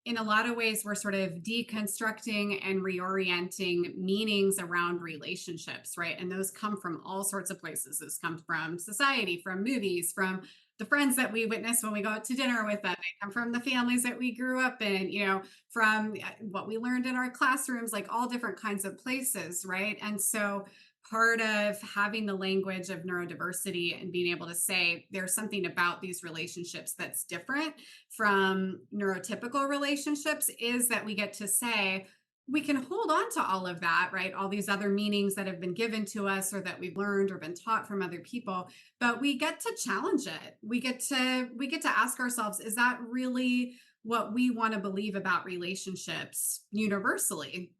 in a lot of ways, we're sort of deconstructing and reorienting meanings around relationships, right? And those come from all sorts of places. This comes from society, from movies, from the friends that we witness when we go out to dinner with them. They come from the families that we grew up in, from what we learned in our classrooms, like all different kinds of places, right? And so part of having the language of neurodiversity and being able to say there's something about these relationships that's different from neurotypical relationships is that we get to say, we can hold on to all of that, right? All these other meanings that have been given to us or that we've learned or been taught from other people, but we get to challenge it. We get to ask ourselves, is that really what we want to believe about relationships universally?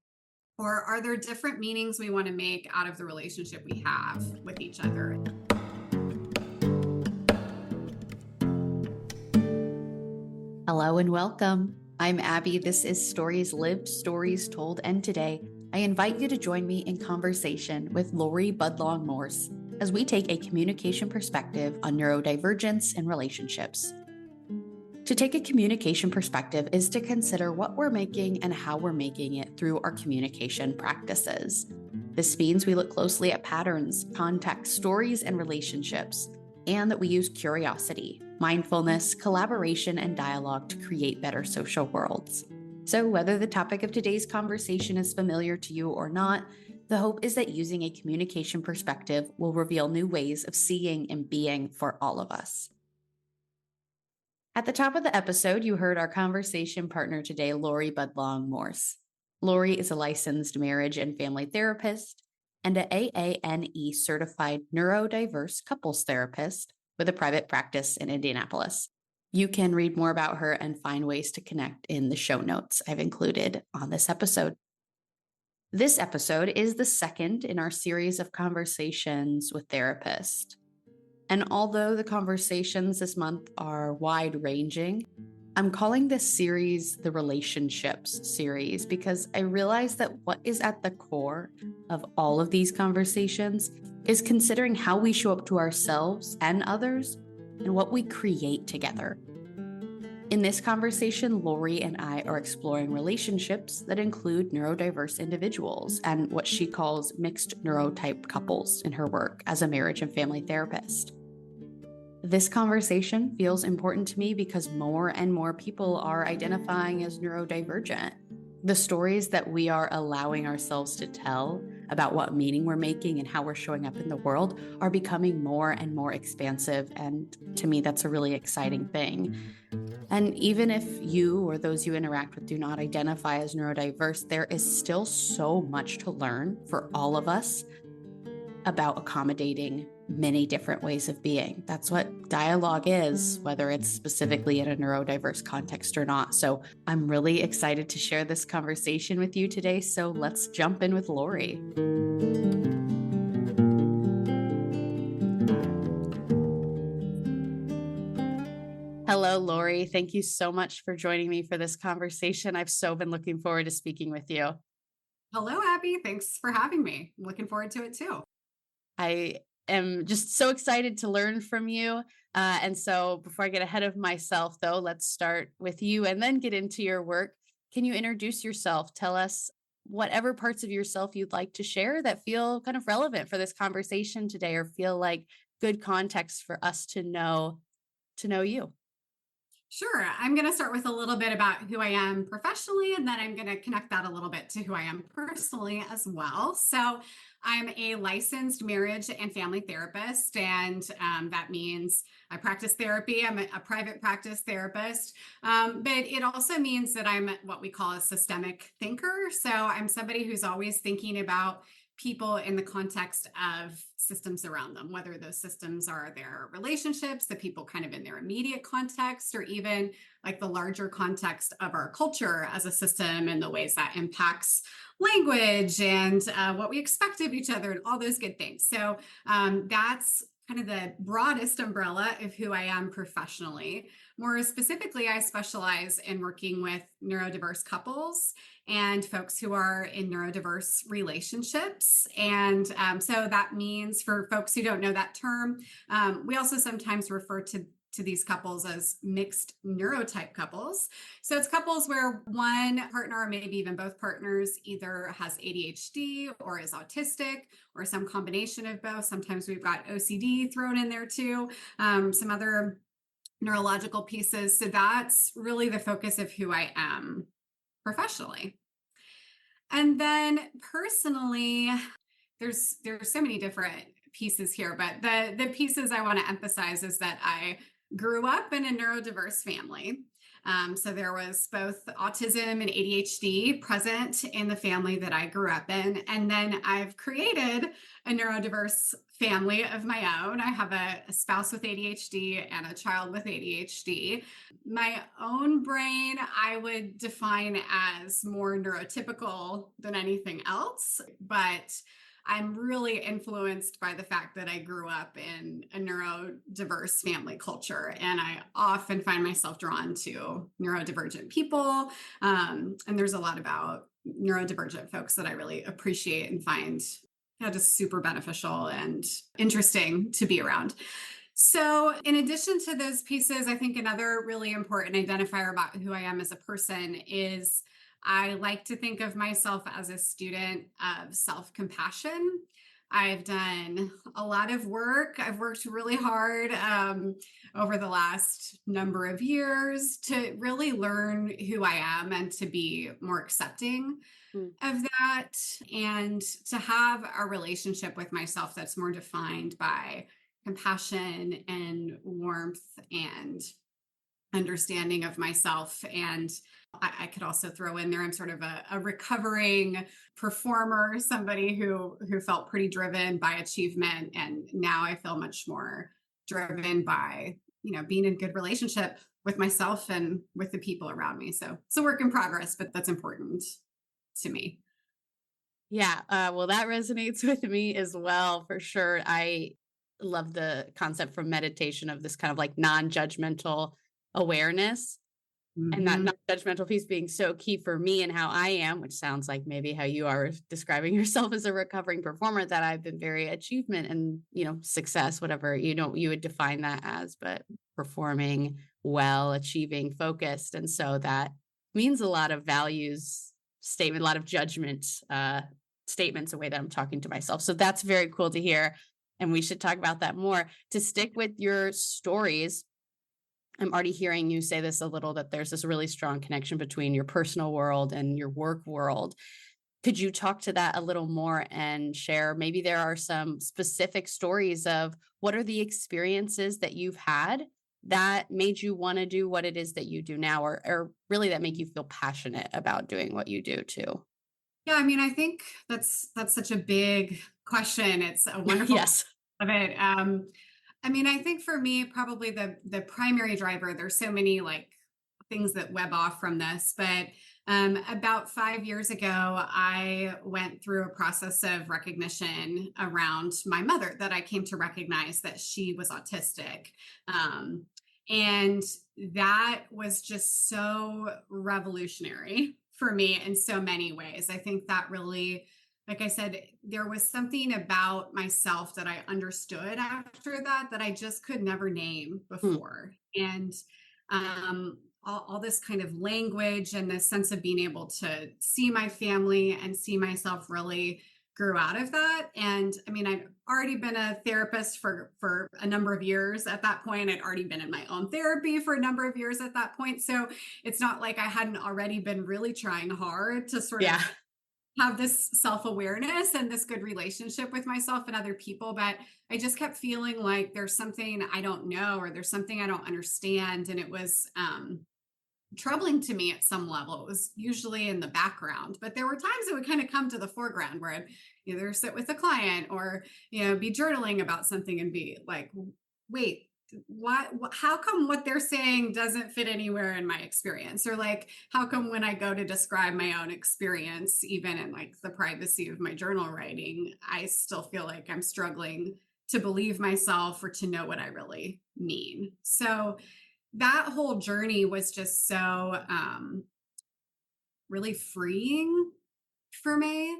Or are there different meanings we want to make out of the relationship we have with each other? Hello and welcome. I'm Abbie. This is Stories Lived, Stories Told, and today I invite you to join me in conversation with Laurie Budlong-Morse as we take a communication perspective on neurodivergence and relationships. To take a communication perspective is to consider what we're making and how we're making it through our communication practices. This means we look closely at patterns, context, stories, and relationships, and that we use curiosity, mindfulness, collaboration, and dialogue to create better social worlds. So whether the topic of today's conversation is familiar to you or not, the hope is that using a communication perspective will reveal new ways of seeing and being for all of us. At the top of the episode, you heard our conversation partner today, Laurie Budlong-Morse. Laurie is a licensed marriage and family therapist and an AANE certified neurodiverse couples therapist with a private practice in Indianapolis. You can read more about her and find ways to connect in the show notes I've included on this episode. This episode is the second in our series of conversations with therapists. And although the conversations this month are wide-ranging, I'm calling this series the Relationships series because I realize that what is at the core of all of these conversations is considering how we show up to ourselves and others and what we create together. In this conversation, Laurie and I are exploring relationships that include neurodiverse individuals and what she calls mixed neurotype couples in her work as a marriage and family therapist. This conversation feels important to me because more and more people are identifying as neurodivergent. The stories that we are allowing ourselves to tell about what meaning we're making and how we're showing up in the world are becoming more and more expansive, and to me, that's a really exciting thing. And even if you or those you interact with do not identify as neurodiverse, there is still so much to learn for all of us about accommodating many different ways of being. That's what dialogue is, whether it's specifically in a neurodiverse context or not. So I'm really excited to share this conversation with you today. So let's jump in with Laurie. Hello, Laurie. Thank you so much for joining me for this conversation. I've so been looking forward to speaking with you. Hello, Abbie. Thanks for having me. I'm looking forward to it too. I am just so excited to learn from you. And so before I get ahead of myself, though, let's start with you and then get into your work. Can you introduce yourself? Tell us whatever parts of yourself you'd like to share that feel kind of relevant for this conversation today or feel like good context for us to know you. Sure. I'm going to start with a little bit about who I am professionally, and then I'm going to connect that a little bit to who I am personally as well. So I'm a licensed marriage and family therapist, and that means I practice therapy. I'm a private practice therapist, but it also means that I'm what we call a systemic thinker. So I'm somebody who's always thinking about people in the context of systems around them, whether those systems are their relationships, the people kind of in their immediate context, or even like the larger context of our culture as a system and the ways that impacts language and what we expect of each other and all those good things. So that's kind of the broadest umbrella of who I am professionally. More specifically, I specialize in working with neurodiverse couples and folks who are in neurodiverse relationships. And so that means, for folks who don't know that term, we also sometimes refer to to these couples as mixed neurotype couples. So it's couples where one partner, or maybe even both partners, either has ADHD or is autistic or some combination of both. Sometimes we've got OCD thrown in there too, some other neurological pieces. So that's really the focus of who I am professionally. And then personally, there's so many different pieces here, but the pieces I want to emphasize is that I grew up in a neurodiverse family. So there was both autism and ADHD present in the family that I grew up in. And then I've created a neurodiverse family of my own. I have a spouse with ADHD and a child with ADHD. My own brain, I would define as more neurotypical than anything else, but I'm really influenced by the fact that I grew up in a neurodiverse family culture, and I often find myself drawn to neurodivergent people. And there's a lot about neurodivergent folks that I really appreciate and find just super beneficial and interesting to be around. So, in addition to those pieces, I think another really important identifier about who I am as a person is I like to think of myself as a student of self-compassion. I've done a lot of work. I've worked really hard over the last number of years to really learn who I am and to be more accepting of that, and to have a relationship with myself that's more defined by compassion and warmth and understanding of myself. And I could also throw in there, I'm sort of a recovering performer, somebody who felt pretty driven by achievement. And now I feel much more driven by, being in good relationship with myself and with the people around me. So it's a work in progress, but that's important to me. Yeah, well, that resonates with me as well, for sure. I love the concept from meditation of this kind of like non-judgmental awareness. And that Mhm. non-judgmental piece being so key for me and how I am, which sounds like maybe how you are describing yourself as a recovering performer, that I've been very achievement and, success, whatever, you would define that as, but performing well, achieving, focused. And so that means a lot of values statement, a lot of judgment statements, the way that I'm talking to myself. So that's very cool to hear. And we should talk about that more. To stick with your stories, I'm already hearing you say this a little, that there's this really strong connection between your personal world and your work world. Could you talk to that a little more and share? Maybe there are some specific stories of what are the experiences that you've had that made you want to do what it is that you do now, or really that make you feel passionate about doing what you do too. Yeah, I mean, I think that's such a big question. It's a wonderful Yes. of it. I mean, I think for me, probably the primary driver, there's so many like things that web off from this, but about 5 years ago, I went through a process of recognition around my mother, that I came to recognize that she was autistic. Um, and that was just so revolutionary for me in so many ways. I think that really, like I said, there was something about myself that I understood after that I just could never name Hmm. before. And all this kind of language and this sense of being able to see my family and see myself really grew out of that. And I mean, I'd already been a therapist for a number of years at that point. I'd already been in my own therapy for a number of years at that point. So it's not like I hadn't already been really trying hard to sort Yeah. of have this self-awareness and this good relationship with myself and other people, but I just kept feeling like there's something I don't know, or there's something I don't understand. And it was troubling to me at some level. It was usually in the background, but there were times it would kind of come to the foreground, where I'd either sit with a client or, be journaling about something and be like, wait, how come what they're saying doesn't fit anywhere in my experience? Or like, how come when I go to describe my own experience, even in like the privacy of my journal writing, I still feel like I'm struggling to believe myself or to know what I really mean. So that whole journey was just so really freeing for me.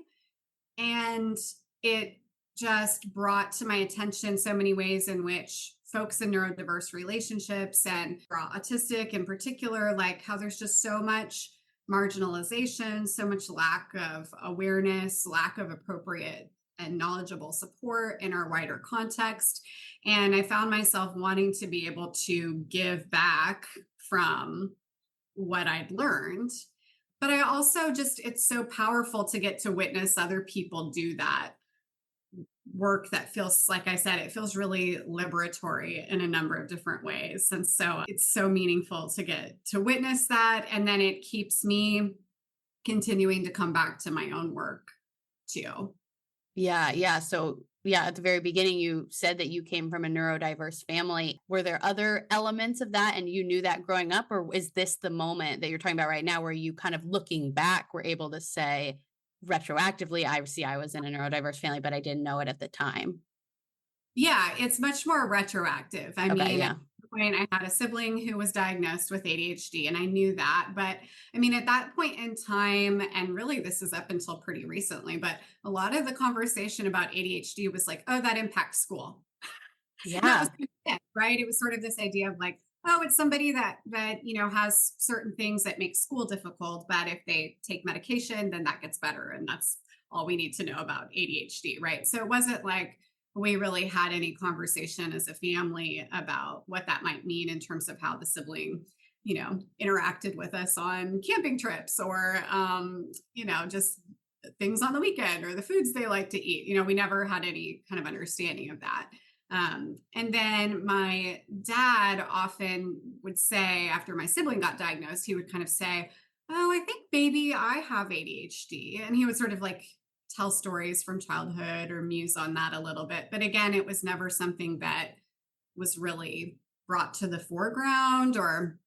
And it just brought to my attention so many ways in which folks in neurodiverse relationships and for autistic in particular, like how there's just so much marginalization, so much lack of awareness, lack of appropriate and knowledgeable support in our wider context. And I found myself wanting to be able to give back from what I'd learned. But I also just, it's so powerful to get to witness other people do that work that feels, like I said, it feels really liberatory in a number of different ways. And so it's so meaningful to get to witness that. And then it keeps me continuing to come back to my own work too. Yeah, yeah. So, yeah, at the very beginning, you said that you came from a neurodiverse family. Were there other elements of that and you knew that growing up? Or is this the moment that you're talking about right now where you kind of looking back were able to say retroactively, I was in a neurodiverse family, but I didn't know it at the time? Yeah, it's much more retroactive. I Okay, mean, at yeah. one point I had a sibling who was diagnosed with ADHD and I knew that. But I mean, at that point in time, and really this is up until pretty recently, but a lot of the conversation about ADHD was like, oh, that impacts school. And that was Yeah. kind of it, right? It was sort of this idea of like, oh, it's somebody that has certain things that make school difficult, but if they take medication, then that gets better, and that's all we need to know about ADHD, right? So it wasn't like we really had any conversation as a family about what that might mean in terms of how the sibling, interacted with us on camping trips or, just things on the weekend or the foods they like to eat. We never had any kind of understanding of that. And then my dad often would say, after my sibling got diagnosed, he would kind of say, oh, I think maybe I have ADHD. And he would sort of like tell stories from childhood or muse on that a little bit. But again, it was never something that was really brought to the foreground or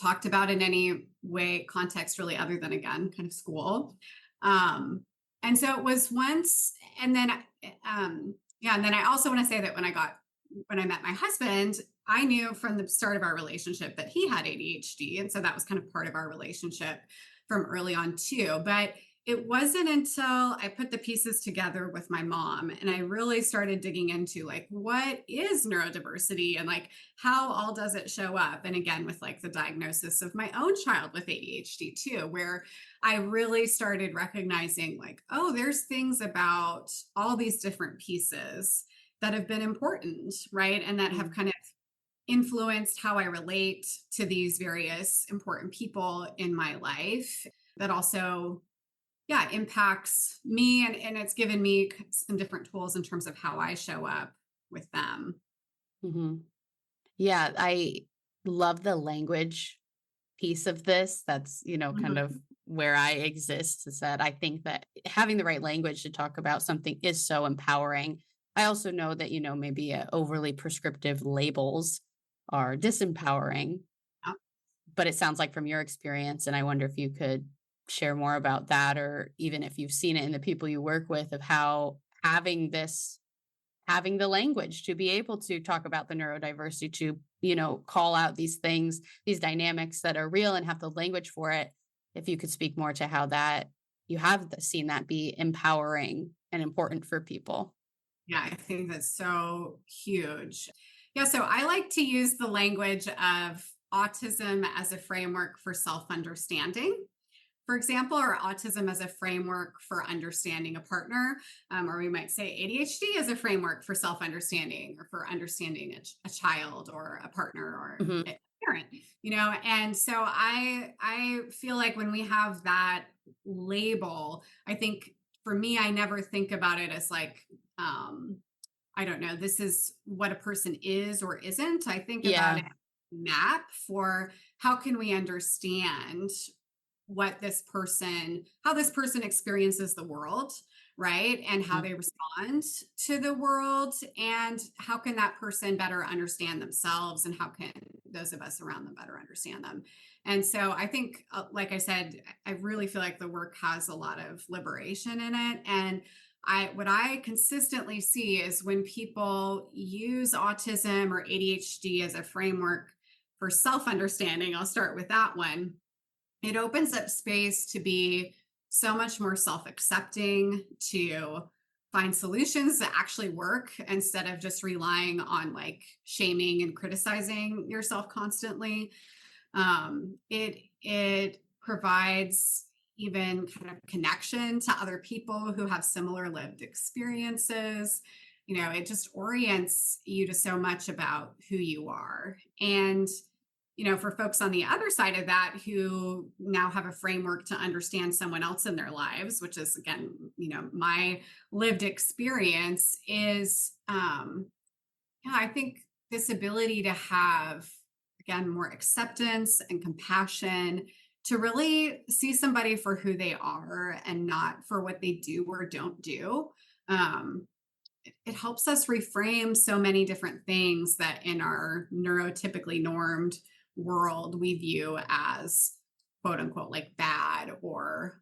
talked about in any way, context really, other than, again, kind of school. And so it was once, and then, yeah, and then I also want to say that when I met my husband, I knew from the start of our relationship that he had ADHD. And so that was kind of part of our relationship from early on too. But it wasn't until I put the pieces together with my mom and I really started digging into like, what is neurodiversity and like, how all does it show up? And again, with like the diagnosis of my own child with ADHD too, where I really started recognizing like, oh, there's things about all these different pieces that have been important, right? And that have kind of influenced how I relate to these various important people in my life that also impacts me and it's given me some different tools in terms of how I show up with them. Hmm. Yeah, I love the language piece of this. That's, kind Mhm. of where I exist, is that I think that having the right language to talk about something is so empowering. I also know that, maybe overly prescriptive labels are disempowering, Yeah. but it sounds like from your experience, and I wonder if you could share more about that, or even if you've seen it in the people you work with, of how having the language to be able to talk about the neurodiversity, to, call out these things, these dynamics that are real and have the language for it. If you could speak more to how that you have seen that be empowering and important for people. Yeah, I think that's so huge. Yeah, so I like to use the language of autism as a framework for self understanding, for example, or autism as a framework for understanding a partner, or we might say ADHD as a framework for self understanding or for understanding a child or a partner or Hmm. a parent, And so I feel like when we have that label, I think for me, I never think about it as like, um, I don't know, this is what a person is or isn't. I think about Yeah. it map for how can we understand how this person experiences the world, right? And how Mhm. they respond to the world. And how can that person better understand themselves? And how can those of us around them better understand them? And so I think, like I said, I really feel like the work has a lot of liberation in it. And what I consistently see is when people use autism or ADHD as a framework for self understanding, I'll start with that one, it opens up space to be so much more self accepting, to find solutions that actually work instead of just relying on like shaming and criticizing yourself constantly. It provides even kind of connection to other people who have similar lived experiences. It just orients you to so much about who you are. And for folks on the other side of that who now have a framework to understand someone else in their lives, which is again, my lived experience is, I think this ability to have, again, more acceptance and compassion to really see somebody for who they are and not for what they do or don't do. It helps us reframe so many different things that in our neurotypically normed world we view as quote unquote like bad or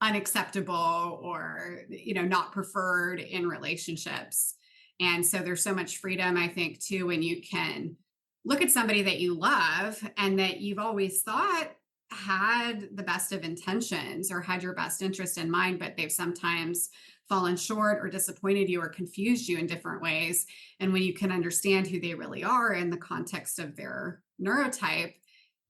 unacceptable or not preferred in relationships. And so there's so much freedom, I think, too, when you can look at somebody that you love and that you've always thought had the best of intentions or had your best interest in mind, but they've sometimes fallen short or disappointed you or confused you in different ways. And when you can understand who they really are in the context of their neurotype,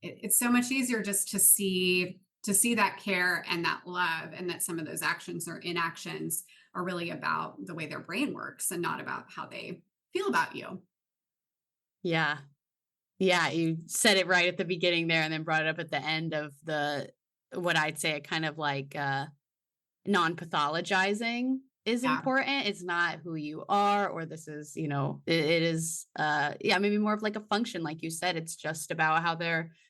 it's so much easier just to see that care and that love, and that some of those actions or inactions are really about the way their brain works and not about how they feel about you. Yeah. Yeah, you said it right at the beginning there and then brought it up at the end of what I'd say a kind of like non-pathologizing is Yeah. important. It's not who you are, or this is, it is, maybe more of like a function. Like you said, it's just about how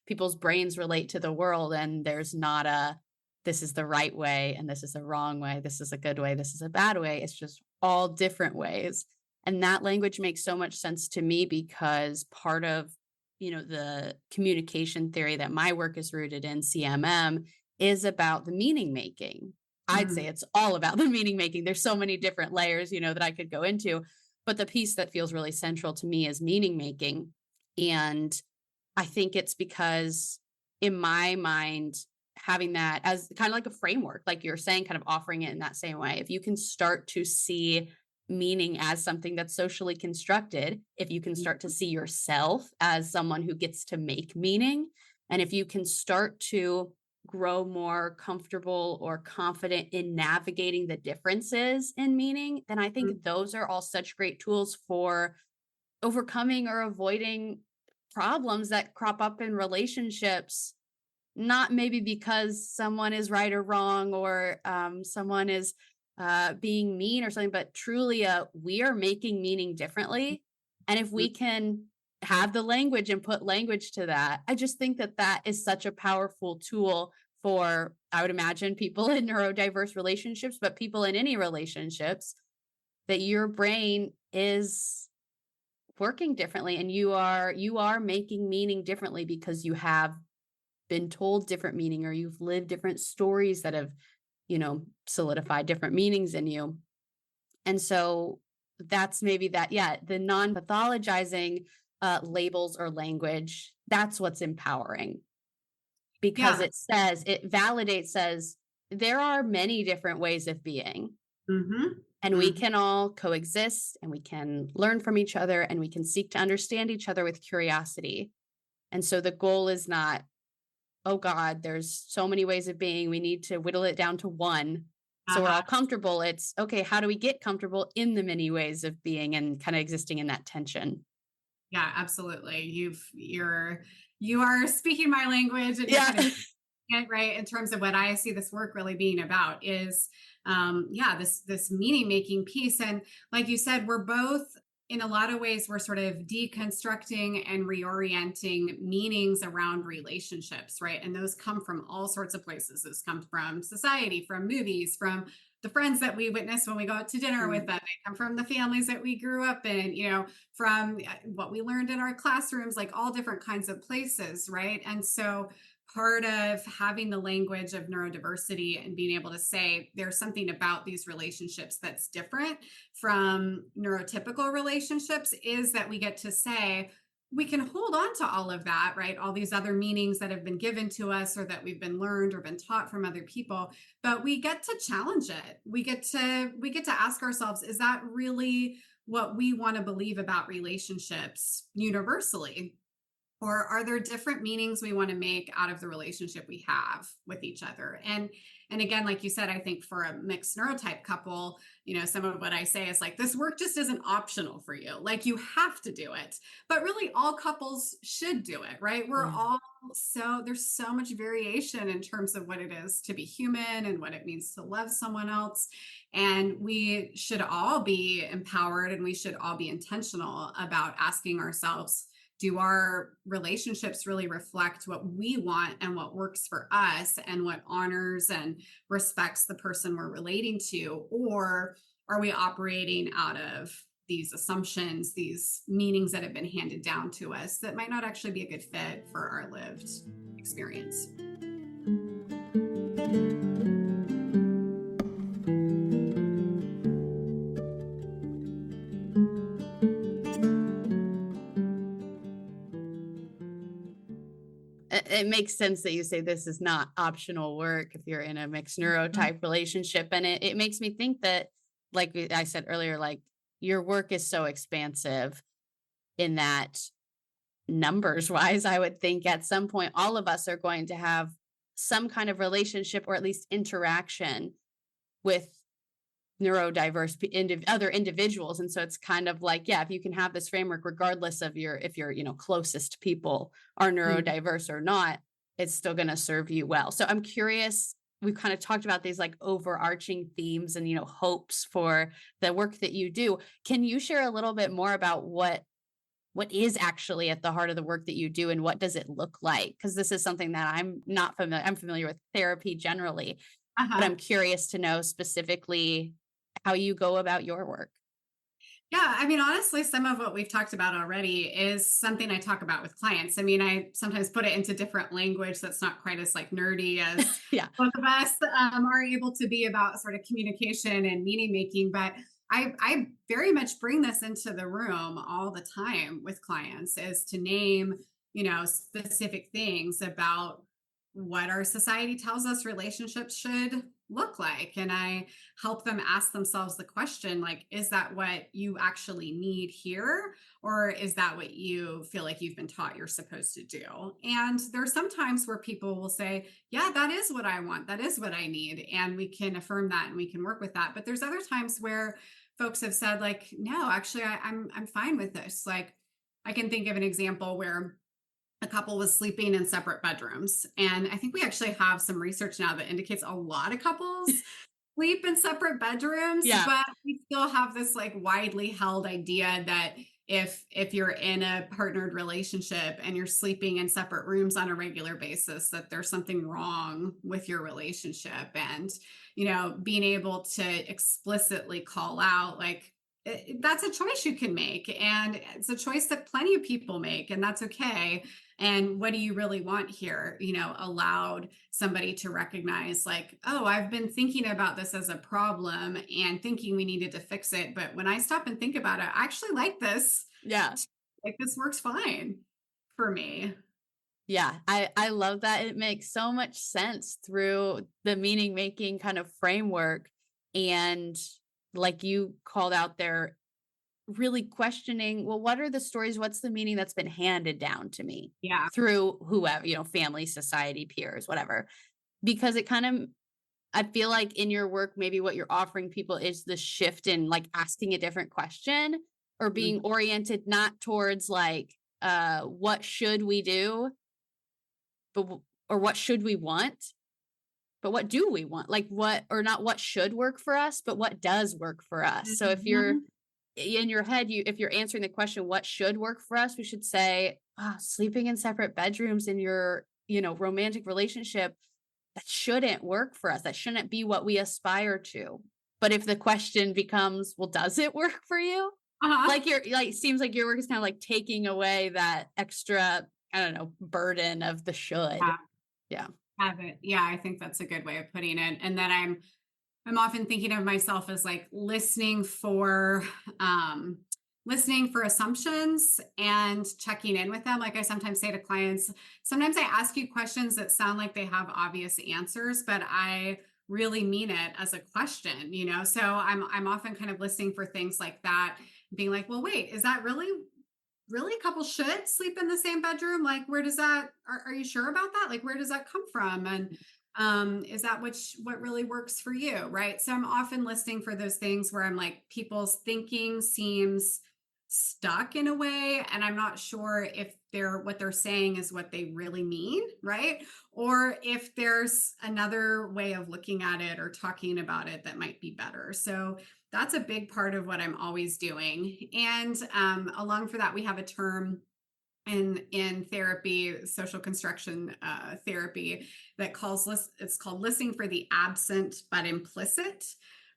people's brains relate to the world. And there's not this is the right way and this is the wrong way. This is a good way. This is a bad way. It's just all different ways. And that language makes so much sense to me because part of, the communication theory that my work is rooted in, CMM, is about the meaning making. I'd say it's all about the meaning making. There's so many different layers, that I could go into, but the piece that feels really central to me is meaning making. And I think it's because in my mind, having that as kind of like a framework, like you're saying, kind of offering it in that same way, if you can start to see meaning as something that's socially constructed, if you can start to see yourself as someone who gets to make meaning, and if you can start to grow more comfortable or confident in navigating the differences in meaning, then I think those are all such great tools for overcoming or avoiding problems that crop up in relationships, not maybe because someone is right or wrong or someone is being mean or something, but truly we are making meaning differently. And if we can have the language and put language to that, I just think that is such a powerful tool for, I would imagine, people in neurodiverse relationships, but people in any relationships, that your brain is working differently and you are making meaning differently because you have been told different meaning or you've lived different stories that have solidified different meanings in you. And so that's maybe the non-pathologizing labels or language, that's what's empowering, because Yeah. it validates, says there are many different ways of being, and we can all coexist and we can learn from each other and we can seek to understand each other with curiosity. And so the goal is not, oh God, there's so many ways of being, we need to whittle it down to one so we're all comfortable. It's okay, how do we get comfortable in the many ways of being and kind of existing in that tension? Yeah, absolutely. You are speaking my language, and you're Yeah. kind of it right in terms of what I see this work really being about is this meaning making piece. And like you said, we're both, in a lot of ways, we're sort of deconstructing and reorienting meanings around relationships, right? And those come from all sorts of places. Those come from society, from movies, from the friends that we witness when we go out to dinner with them. They come from the families that we grew up in, from what we learned in our classrooms, like all different kinds of places, right? And so part of having the language of neurodiversity and being able to say there's something about these relationships that's different from neurotypical relationships is that we get to say, we can hold on to all of that, right? All these other meanings that have been given to us or that we've been learned or been taught from other people, but we get to challenge it. We get to ask ourselves, is that really what we want to believe about relationships universally? Or are there different meanings we want to make out of the relationship we have with each other? And again, like you said, I think for a mixed neurotype couple, some of what I say is like, this work just isn't optional for you. Like, you have to do it. But really, all couples should do it, right? We're Yeah. all there's so much variation in terms of what it is to be human and what it means to love someone else. And we should all be empowered, and we should all be intentional about asking ourselves, do our relationships really reflect what we want and what works for us and what honors and respects the person we're relating to? Or are we operating out of these assumptions, these meanings that have been handed down to us that might not actually be a good fit for our lived experience? It makes sense that you say this is not optional work if you're in a mixed neurotype relationship. And it makes me think that, like I said earlier, like your work is so expansive in that numbers wise, I would think at some point, all of us are going to have some kind of relationship or at least interaction with neurodiverse other individuals. And so it's kind of like, yeah, if you can have this framework, regardless of if your closest people are neurodiverse or not, it's still going to serve you well. So I'm curious, we've kind of talked about these like overarching themes and hopes for the work that you do. Can you share a little bit more about what is actually at the heart of the work that you do, and what does it look like? Because this is something that I'm not familiar. I'm familiar with therapy generally, but I'm curious to know specifically how you go about your work. Yeah, I mean, honestly, some of what we've talked about already is something I talk about with clients. I mean, I sometimes put it into different language that's not quite as like nerdy as Yeah. both of us are able to be about sort of communication and meaning making. But I very much bring this into the room all the time with clients, is to name, specific things about what our society tells us relationships should look like. And I help them ask themselves the question, like, is that what you actually need here? Or is that what you feel like you've been taught you're supposed to do? And there's some times where people will say, yeah, that is what I want. That is what I need. And we can affirm that and we can work with that. But there's other times where folks have said, like, no, actually, I'm fine with this. Like, I can think of an example where a couple was sleeping in separate bedrooms. And I think we actually have some research now that indicates a lot of couples sleep in separate bedrooms, Yeah. but we still have this like widely held idea that if you're in a partnered relationship and you're sleeping in separate rooms on a regular basis, that there's something wrong with your relationship. And being able to explicitly call out, like, that's a choice you can make, and it's a choice that plenty of people make, and that's okay. And what do you really want here? Allowed somebody to recognize, like, oh, I've been thinking about this as a problem and thinking we needed to fix it, but when I stop and think about it, I actually like this. Yeah. Like, this works fine for me. Yeah. I love that. It makes so much sense through the meaning making kind of framework. And like you called out there, really questioning, well, what are the stories? What's the meaning that's been handed down to me Yeah. through whoever, family, society, peers, whatever. Because it kind of, I feel like in your work, maybe what you're offering people is the shift in like asking a different question, or being oriented not towards like, what should we do, but, or what should we want, but what do we want? Like what, or not what should work for us, but what does work for us. So if you're in your head, if you're answering the question, what should work for us, we should say, sleeping in separate bedrooms in your, romantic relationship, that shouldn't work for us. That shouldn't be what we aspire to. But if the question becomes, well, does it work for you? Like seems like your work is kind of like taking away that extra, I don't know, burden of the should. Yeah. Have it. Yeah, I think that's a good way of putting it. And then I'm often thinking of myself as like listening for listening for assumptions and checking in with them. Like I sometimes say to clients, sometimes I ask you questions that sound like they have obvious answers, but I really mean it as a question, So I'm often kind of listening for things like that, being like, well, wait, is that really couples should sleep in the same bedroom? Like, where does that, are you sure about that? Like, where does that come from? And is that what really works for you? Right. So I'm often listening for those things where I'm like, people's thinking seems stuck in a way. And I'm not sure if what they're saying is what they really mean. Right. Or if there's another way of looking at it or talking about it that might be better. So that's a big part of what I'm always doing. And along for that, we have a term in therapy, social construction therapy, it's called listening for the absent but implicit.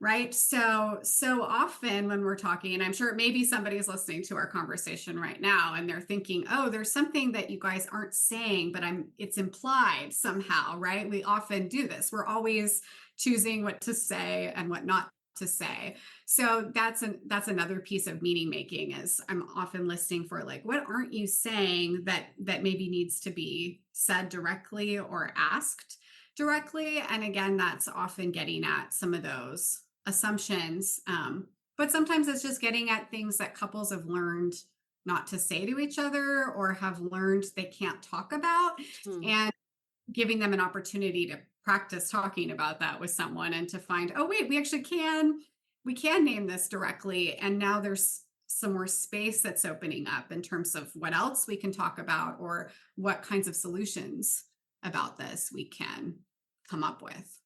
Right. So often when we're talking, and I'm sure maybe somebody's listening to our conversation right now and they're thinking, oh, there's something that you guys aren't saying, but it's implied somehow. Right. We often do this. We're always choosing what to say and what not to say. So that's another piece of meaning making, is I'm often listening for like, what aren't you saying that maybe needs to be said directly or asked directly? And again, that's often getting at some of those assumptions. But sometimes it's just getting at things that couples have learned not to say to each other or have learned they can't talk about, and giving them an opportunity to practice talking about that with someone and to find, oh, wait, we can name this directly. And now there's some more space that's opening up in terms of what else we can talk about or what kinds of solutions about this we can come up with.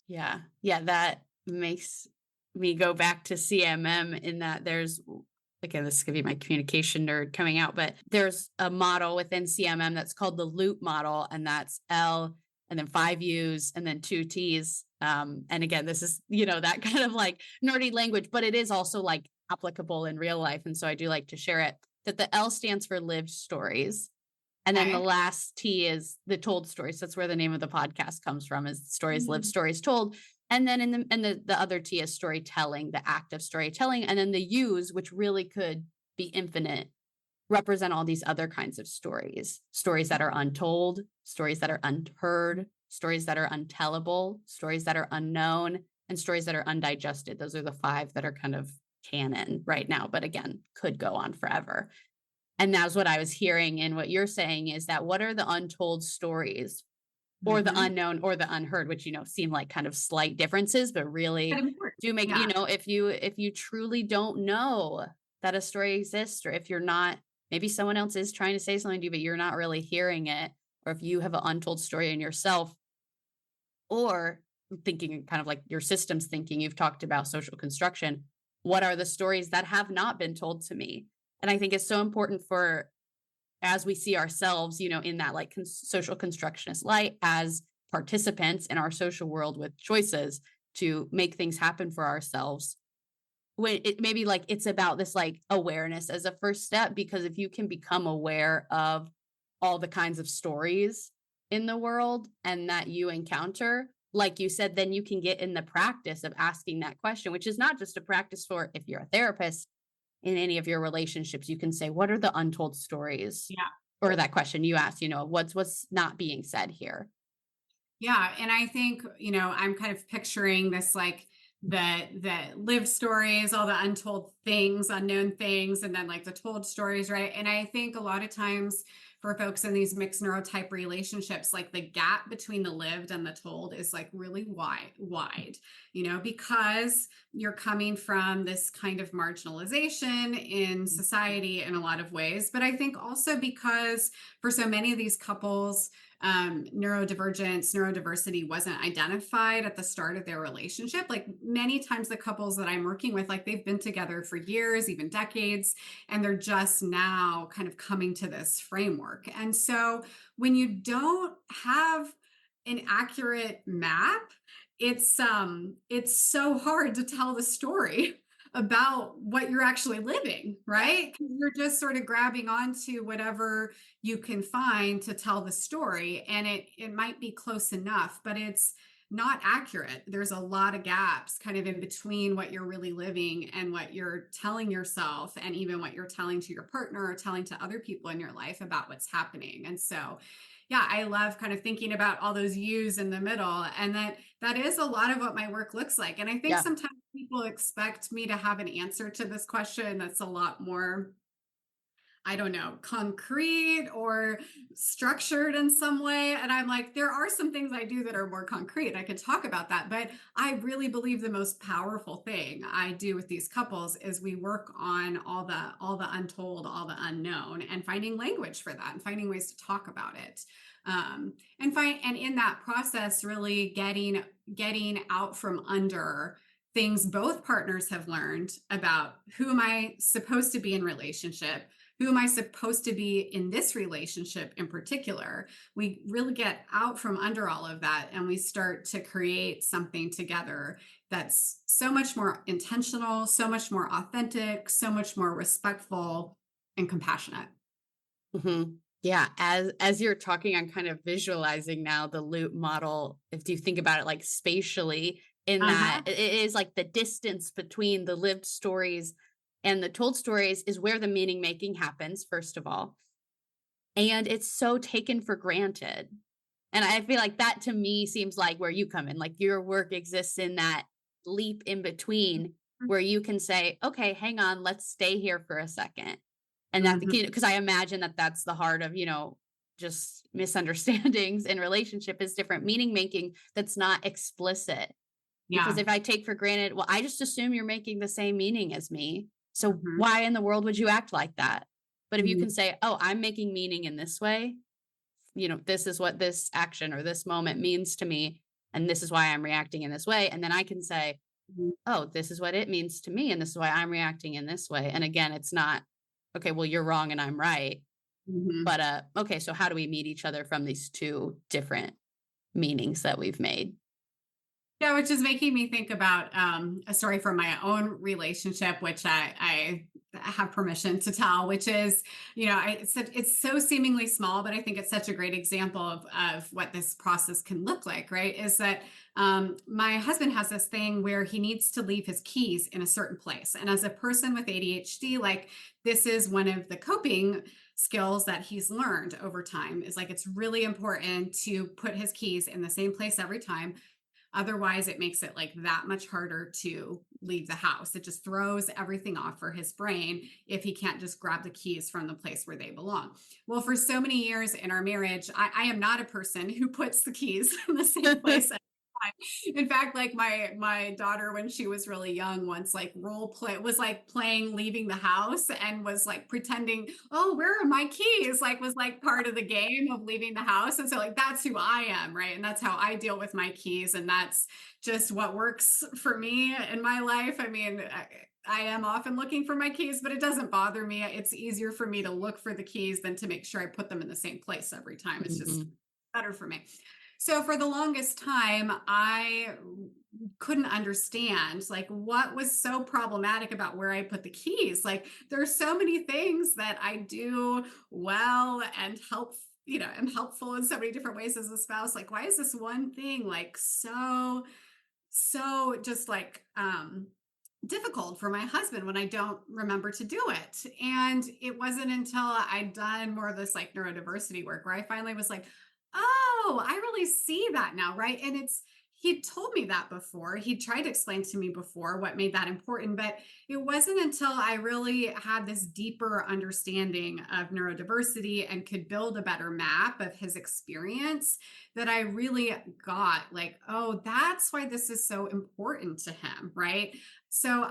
Yeah. Yeah. That makes me go back to CMM in that there's, again, this could be my communication nerd coming out, but there's a model within CMM that's called the loop model. And that's L and then 5 U's and then 2 T's. And again, this is, that kind of like nerdy language, but it is also like applicable in real life. And so I do like to share it, that the L stands for lived stories. And then the last T is the told stories. That's where the name of the podcast comes from, is stories lived, stories told. And then the other T is storytelling, the act of storytelling. And then the U's, which really could be infinite, represent all these other kinds of stories that are untold, stories that are unheard, stories that are untellable, stories that are unknown, and stories that are undigested. Those are the 5 that are kind of canon right now, but again, could go on forever. And that's what I was hearing in what you're saying, is that what are the untold stories or the unknown or the unheard, which, seem like kind of slight differences, but really do make, if you truly don't know that a story exists, or if you're not, maybe someone else is trying to say something to you, but you're not really hearing it, or if you have an untold story in yourself, or thinking kind of like your systems thinking, you've talked about social construction. What are the stories that have not been told to me? And I think it's so important for, as we see ourselves, in that like social constructionist light, as participants in our social world with choices to make things happen for ourselves, when it maybe like it's about this like awareness as a first step, because if you can become aware of all the kinds of stories in the world and that you encounter, like you said, then you can get in the practice of asking that question, which is not just a practice for if you're a therapist. In any of your relationships, you can say, what are the untold stories? Yeah. Or that question you asked, what's not being said here? Yeah. And I think, I'm kind of picturing this like the lived stories, all the untold things, unknown things, and then like the told stories, right? And I think a lot of times for folks in these mixed neurotype relationships, like the gap between the lived and the told is like really wide, because you're coming from this kind of marginalization in society in a lot of ways. But I think also because for so many of these couples, neurodiversity wasn't identified at the start of their relationship. Like many times the couples that I'm working with, like they've been together for years, even decades, and they're just now kind of coming to this framework. And so when you don't have an accurate map, it's so hard to tell the story about what you're actually living, right? You're just sort of grabbing onto whatever you can find to tell the story, and it might be close enough, but it's not accurate. There's a lot of gaps kind of in between what you're really living and what you're telling yourself, and even what you're telling to your partner or telling to other people in your life about what's happening. And so, yeah, I love kind of thinking about all those yous in the middle, and that is a lot of what my work looks like. And I think Yeah. sometimes people expect me to have an answer to this question that's a lot more, I don't know, concrete or structured in some way. And I'm like, there are some things I do that are more concrete. I could talk about that. But I really believe the most powerful thing I do with these couples is we work on all the untold, all the unknown, and finding language for that and finding ways to talk about it. And in that process, really getting out from under things both partners have learned about who am I supposed to be in relationship, who am I supposed to be in this relationship in particular. We really get out from under all of that, and we start to create something together that's so much more intentional, so much more authentic, so much more respectful and compassionate. Hmm. Yeah. As you're talking, I'm kind of visualizing now the loop model. If you think about it like spatially, in that Uh-huh. it is like the distance between the lived stories and the told stories is where the meaning making happens, first of all. And it's so taken for granted. And I feel like that to me seems like where you come in, like your work exists in that leap in between where you can say, okay, hang on, let's stay here for a second. And that, Mhm. because I imagine that that's the heart of, just misunderstandings in relationship is different meaning making that's not explicit. Because Yeah. if I take for granted, well, I just assume you're making the same meaning as me. So Mhm. why in the world would you act like that? But if you Mhm. can say, oh, I'm making meaning in this way, this is what this action or this moment means to me. And this is why I'm reacting in this way. And then I can say, Mhm. oh, this is what it means to me. And this is why I'm reacting in this way. And again, it's not, okay, well, you're wrong and I'm right. Mhm. But okay, so how do we meet each other from these two different meanings that we've made? Yeah, which is making me think about a story from my own relationship, which I have permission to tell, which is, it's so seemingly small, but I think it's such a great example of what this process can look like, right? Is that my husband has this thing where he needs to leave his keys in a certain place. And as a person with ADHD, like this is one of the coping skills that he's learned over time, is like it's really important to put his keys in the same place every time. Otherwise, it makes it like that much harder to leave the house. It just throws everything off for his brain if he can't just grab the keys from the place where they belong. Well, for so many years in our marriage, I am not a person who puts the keys in the same place. In fact, like my daughter, when she was really young, once like role play was like playing leaving the house and was like pretending, oh, where are my keys? Like was like part of the game of leaving the house. And so like that's who I am, right? And that's how I deal with my keys. And that's just what works for me in my life. I mean, I am often looking for my keys, but it doesn't bother me. It's easier for me to look for the keys than to make sure I put them in the same place every time. It's just Mhm. better for me. So for the longest time, I couldn't understand like what was so problematic about where I put the keys. Like there are so many things that I do well and am helpful in so many different ways as a spouse. Like why is this one thing like so just like difficult for my husband when I don't remember to do it? And it wasn't until I'd done more of this like neurodiversity work where I finally was like, oh, I really see that now, right? And he told me that before. He tried to explain to me before what made that important, but it wasn't until I really had this deeper understanding of neurodiversity and could build a better map of his experience that I really got like, oh, that's why this is so important to him, right? So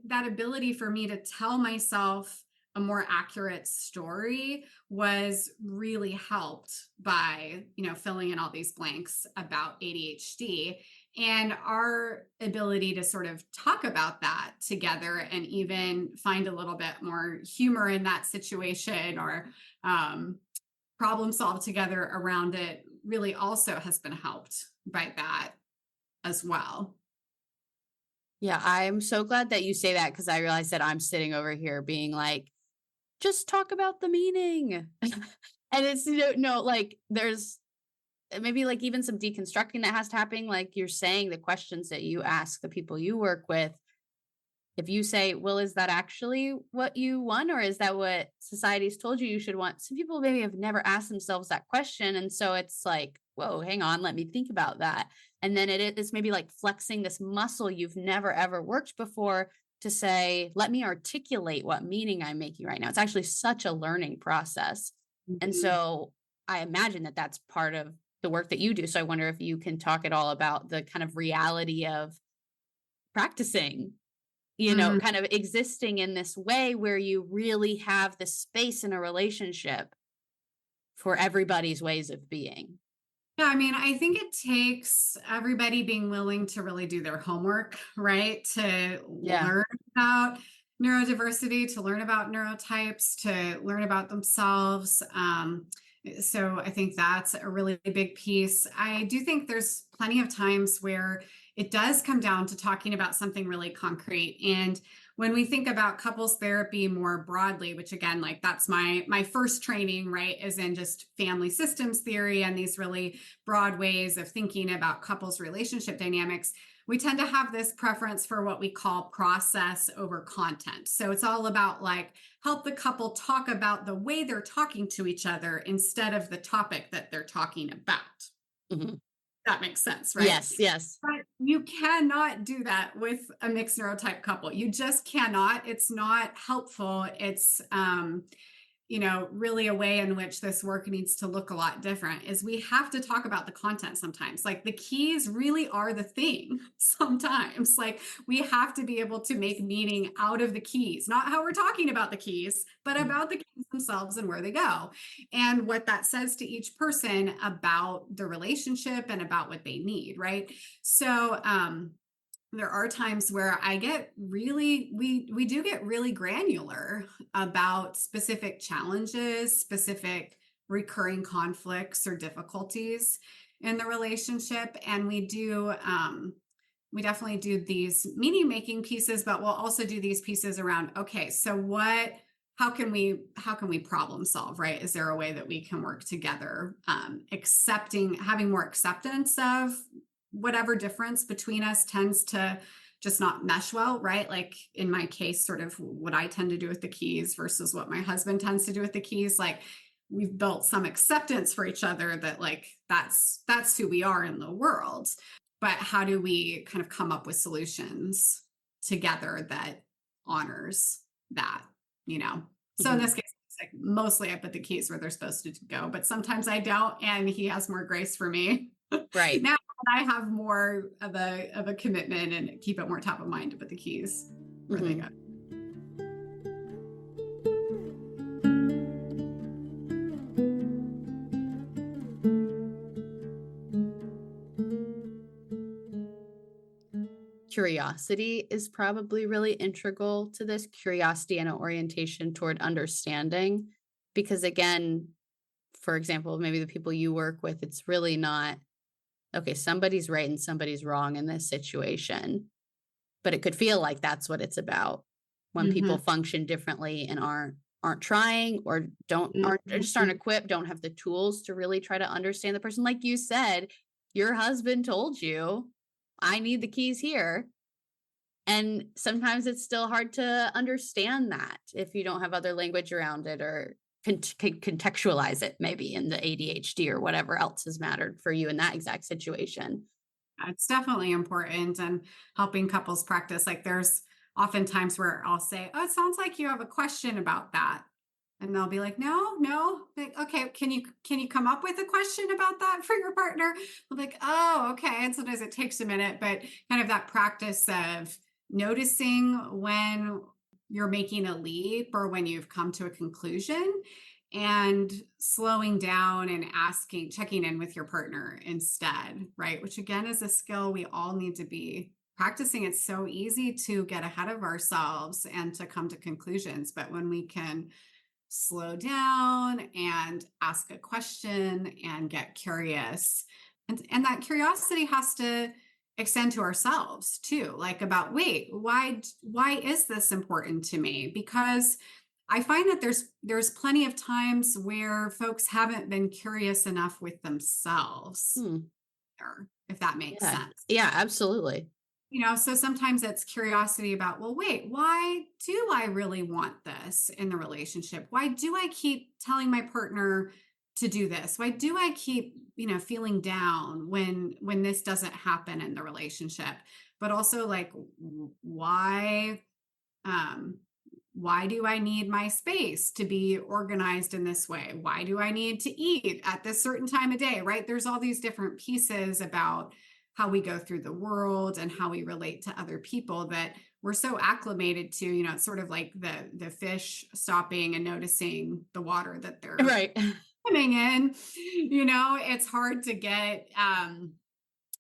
that ability for me to tell myself a more accurate story was really helped by, filling in all these blanks about ADHD, and our ability to sort of talk about that together and even find a little bit more humor in that situation, or problem solve together around it, really also has been helped by that as well. Yeah, I'm so glad that you say that because I realize that I'm sitting over here being like, just talk about the meaning. And it's no, like maybe like even some deconstructing that has to happen. Like you're saying, the questions that you ask the people you work with, if you say, well, is that actually what you want? Or is that what society's told you should want? Some people maybe have never asked themselves that question. And so it's like, whoa, hang on, let me think about that. And then it's maybe like flexing this muscle you've never, ever worked before to say, let me articulate what meaning I'm making right now. It's actually such a learning process. And Mhm. so I imagine that that's part of the work that you do. So I wonder if you can talk at all about the kind of reality of practicing, Mm. kind of existing in this way where you really have the space in a relationship for everybody's ways of being. Yeah, I mean, I think it takes everybody being willing to really do their homework, right? To Yeah. learn about neurodiversity, to learn about neurotypes, to learn about themselves. So I think that's a really big piece. I do think there's plenty of times where it does come down to talking about something really concrete. And when we think about couples therapy more broadly, which again, like that's my first training, right, is in just family systems theory and these really broad ways of thinking about couples relationship dynamics, we tend to have this preference for what we call process over content. So it's all about like help the couple talk about the way they're talking to each other instead of the topic that they're talking about. Mhm. That makes sense, right? Yes, yes. But you cannot do that with a mixed neurotype couple. You just cannot. It's not helpful. It's really a way in which this work needs to look a lot different is we have to talk about the content sometimes. Like the keys really are the thing sometimes. Like we have to be able to make meaning out of the keys, not how we're talking about the keys, but Mhm. about the keys themselves and where they go and what that says to each person about the relationship and about what they need, right? So, there are times where I get really, we do get really granular about specific challenges, specific recurring conflicts or difficulties in the relationship. And we definitely do these meaning making pieces, but we'll also do these pieces around, okay, so how can we problem solve, right? Is there a way that we can work together, having more acceptance of whatever difference between us tends to just not mesh well, right? Like in my case, sort of what I tend to do with the keys versus what my husband tends to do with the keys. Like we've built some acceptance for each other that like that's who we are in the world. But how do we kind of come up with solutions together that honors that, you know? So in Mhm. this case, it's like mostly I put the keys where they're supposed to go, but sometimes I don't, and he has more grace for me. Right. Now I have more of a commitment and keep it more top of mind to put the keys where they go. Mhm. Curiosity is probably really integral to this, curiosity and an orientation toward understanding. Because again, for example, maybe the people you work with, it's really not, okay, somebody's right and somebody's wrong in this situation. But it could feel like that's what it's about when people Mhm. function differently and aren't trying or aren't just aren't Mhm. equipped, don't have the tools to really try to understand the person. Like you said, your husband told you, I need the keys here. And sometimes it's still hard to understand that if you don't have other language around it or contextualize it maybe in the ADHD or whatever else has mattered for you in that exact situation. It's definitely important and helping couples practice. Like there's often times where I'll say, "Oh, it sounds like you have a question about that." And they'll be like, "No, no." Like, "Okay, can you come up with a question about that for your partner?" I'm like, "Oh, okay." And sometimes it takes a minute, but kind of that practice of noticing when you're making a leap or when you've come to a conclusion and slowing down and checking in with your partner instead, right? Which again is a skill we all need to be practicing. It's so easy to get ahead of ourselves and to come to conclusions, but when we can slow down and ask a question and get curious, and that curiosity has to extend to ourselves too, like about, wait, why is this important to me? Because I find that there's plenty of times where folks haven't been curious enough with themselves, Hmm. or if that makes Yeah. sense. Yeah, absolutely. So sometimes it's curiosity about, well, wait, why do I really want this in the relationship? Why do I keep telling my partner to do this? Why do I keep, feeling down when this doesn't happen in the relationship? But also like um why do I need my space to be organized in this way? Why do I need to eat at this certain time of day, right? There's all these different pieces about how we go through the world and how we relate to other people that we're so acclimated to. It's sort of like the fish stopping and noticing the water that they're Right. swimming in. It's hard to get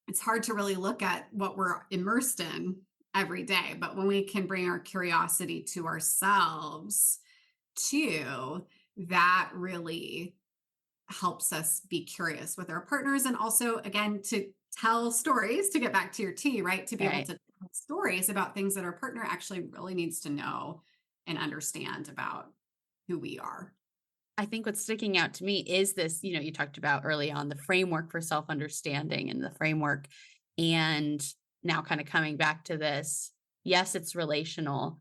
it's hard to really look at what we're immersed in every day. But when we can bring our curiosity to ourselves too, that really helps us be curious with our partners. And also, again, to tell stories, to get back to your tea, right? To be able Right. to tell stories about things that our partner actually really needs to know and understand about who we are. I think what's sticking out to me is this, you talked about early on the framework for self-understanding and the framework. And now kind of coming back to this, yes, it's relational,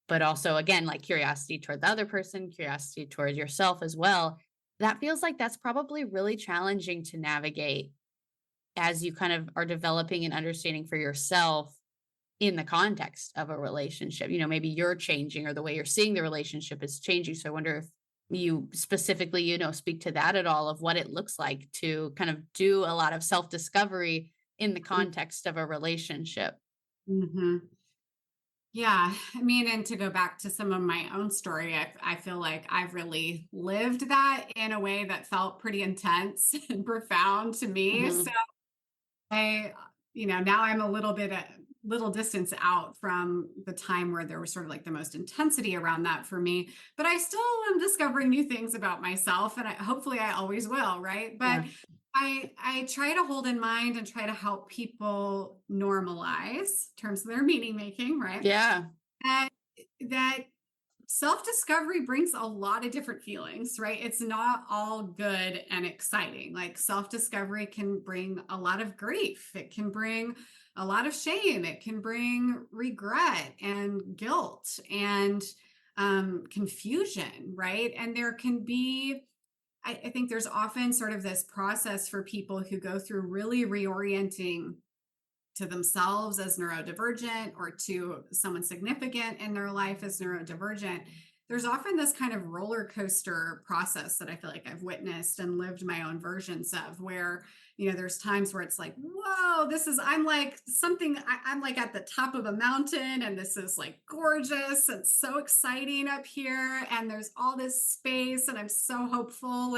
but also again, like curiosity toward the other person, curiosity towards yourself as well. That feels like that's probably really challenging to navigate as you kind of are developing an understanding for yourself in the context of a relationship. Maybe you're changing or the way you're seeing the relationship is changing. So I wonder if you specifically, speak to that at all of what it looks like to kind of do a lot of self-discovery in the context of a relationship. Mm-hmm. Yeah, I mean, and to go back to some of my own story, I feel like I've really lived that in a way that felt pretty intense and profound to me. So Mhm. I, now I'm a little distance out from the time where there was sort of like the most intensity around that for me, but I still am discovering new things about myself, and hopefully I always will, right? But Yeah. I try to hold in mind and try to help people normalize in terms of their meaning making, right? Yeah. that that self-discovery brings a lot of different feelings, right? It's not all good and exciting. Like self-discovery can bring a lot of grief, it can bring a lot of shame, it can bring regret and guilt and confusion, right? And there can be, I think there's often sort of this process for people who go through really reorienting to themselves as neurodivergent or to someone significant in their life as neurodivergent. There's often this kind of roller coaster process that I feel like I've witnessed and lived my own versions of, where, there's times where it's like, whoa, I'm like something, I'm like at the top of a mountain and this is like gorgeous. It's so exciting up here. And there's all this space and I'm so hopeful.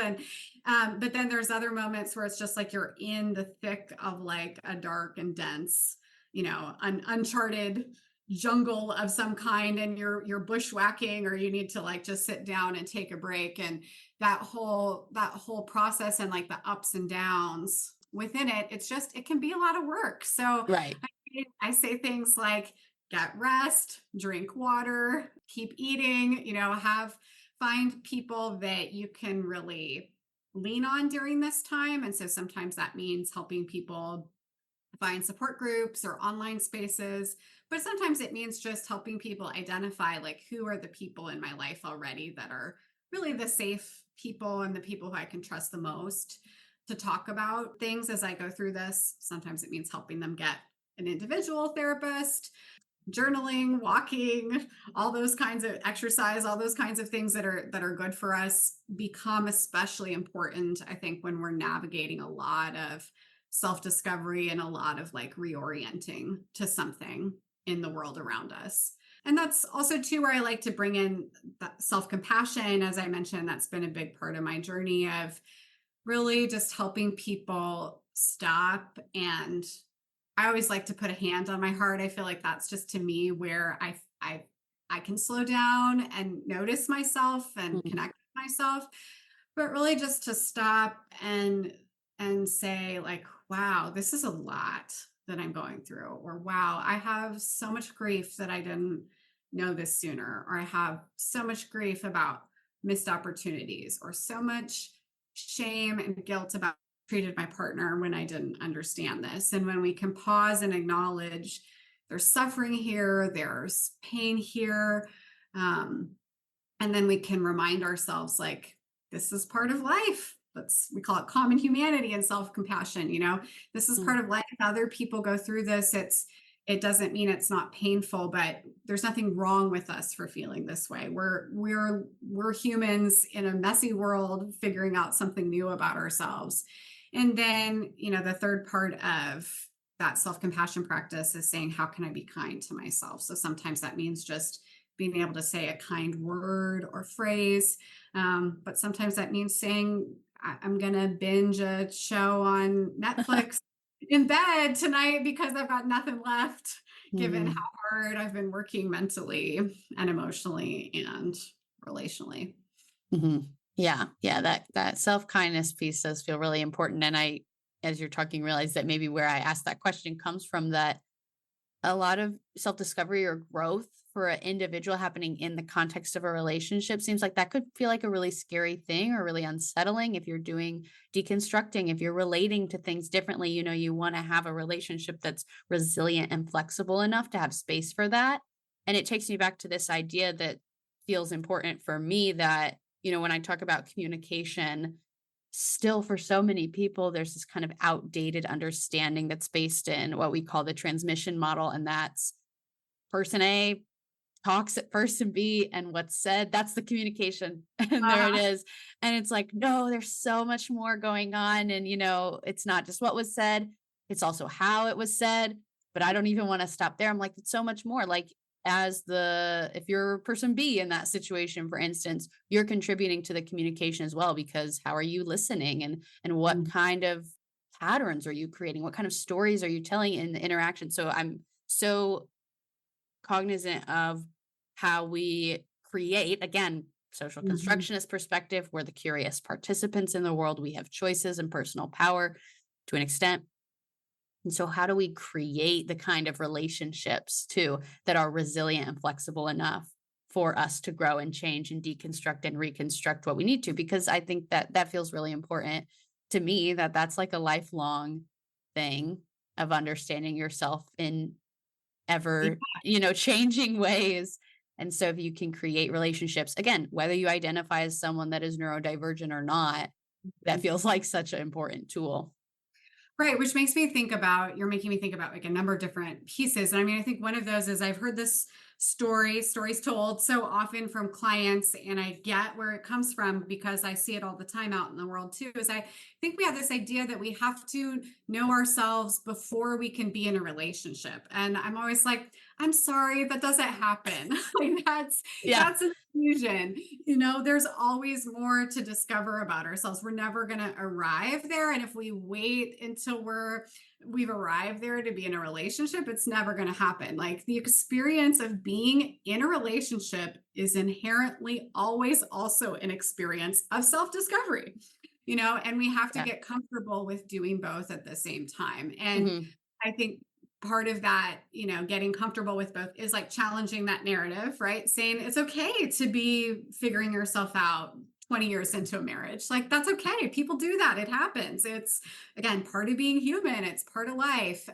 But then there's other moments where it's just like you're in the thick of like a dark and dense, uncharted jungle of some kind, and you're bushwhacking, or you need to like just sit down and take a break. And that whole process and like the ups and downs within it, it can be a lot of work. So Right. I say things like get rest, drink water, keep eating, find people that you can really lean on during this time. And so sometimes that means helping people find support groups or online spaces, but sometimes it means just helping people identify like who are the people in my life already that are really the safe people and the people who I can trust the most to talk about things as I go through this. Sometimes it means helping them get an individual therapist, journaling, walking, all those kinds of exercise, all those kinds of things that are good for us become especially important, I think, when we're navigating a lot of self-discovery and a lot of like reorienting to something in the world around us. And that's also too where I like to bring in that self-compassion. As I mentioned, that's been a big part of my journey of really just helping people stop. And I always like to put a hand on my heart. I feel like that's just to me where I can slow down and notice myself and Mhm. connect with myself, but really just to stop and say like, wow, this is a lot that I'm going through, or wow, I have so much grief that I didn't know this sooner, or I have so much grief about missed opportunities, or so much shame and guilt about treated my partner when I didn't understand this. And when we can pause and acknowledge there's suffering here, there's pain here, um, and then we can remind ourselves like this is part of life. We call it common humanity and self-compassion. This is part Mm, of life. Other people go through this. It doesn't mean it's not painful, but there's nothing wrong with us for feeling this way. We're humans in a messy world figuring out something new about ourselves. And then, the third part of that self-compassion practice is saying, how can I be kind to myself? So sometimes that means just being able to say a kind word or phrase. But sometimes that means saying, I'm going to binge a show on Netflix in bed tonight because I've got nothing left, given how mhm, hard I've been working mentally and emotionally and relationally. mhm. Yeah, yeah, that self-kindness piece does feel really important. And I, as you're talking, realize that maybe where I asked that question comes from that a lot of self-discovery or growth for an individual happening in the context of a relationship seems like that could feel like a really scary thing or really unsettling if you're doing deconstructing, if you're relating to things differently. You want to have a relationship that's resilient and flexible enough to have space for that. And it takes me back to this idea that feels important for me that, when I talk about communication, still for so many people there's this kind of outdated understanding that's based in what we call the transmission model, and that's person A talks at person B, and what's said, that's the communication. And there it Uh-huh. is. And it's like, no, there's so much more going on. And, it's not just what was said, it's also how it was said. But I don't even want to stop there. I'm like, it's so much more. Like, if you're person B in that situation, for instance, you're contributing to the communication as well, because how are you listening, and what Mm. kind of patterns are you creating? What kind of stories are you telling in the interaction? So I'm so cognizant of how we create, again, social Mhm. constructionist perspective. We're the curious participants in the world. We have choices and personal power to an extent. And so, how do we create the kind of relationships too that are resilient and flexible enough for us to grow and change and deconstruct and reconstruct what we need to? Because I think that that feels really important to me, that that's like a lifelong thing of understanding yourself in Yeah. ever, changing ways. And so if you can create relationships, again, whether you identify as someone that is neurodivergent or not, that feels like such an important tool. Right, which makes me think about you're making me think about like a number of different pieces. And I mean, I think one of those is I've heard this stories told so often from clients, and I get where it comes from because I see it all the time out in the world too. Is I think we have this idea that we have to know ourselves before we can be in a relationship. And I'm always like, I'm sorry, that doesn't happen. Like Yeah. that's an illusion. There's always more to discover about ourselves. We're never going to arrive there. And if we wait until we've arrived there to be in a relationship, it's never going to happen. Like the experience of being in a relationship is inherently always also an experience of self-discovery, and we have to Yeah. get comfortable with doing both at the same time. And Hmm. I think part of that, getting comfortable with both is like challenging that narrative, right? Saying it's okay to be figuring yourself out 20 years into a marriage. Like that's okay. People do that. It happens. It's again part of being human. It's part of life.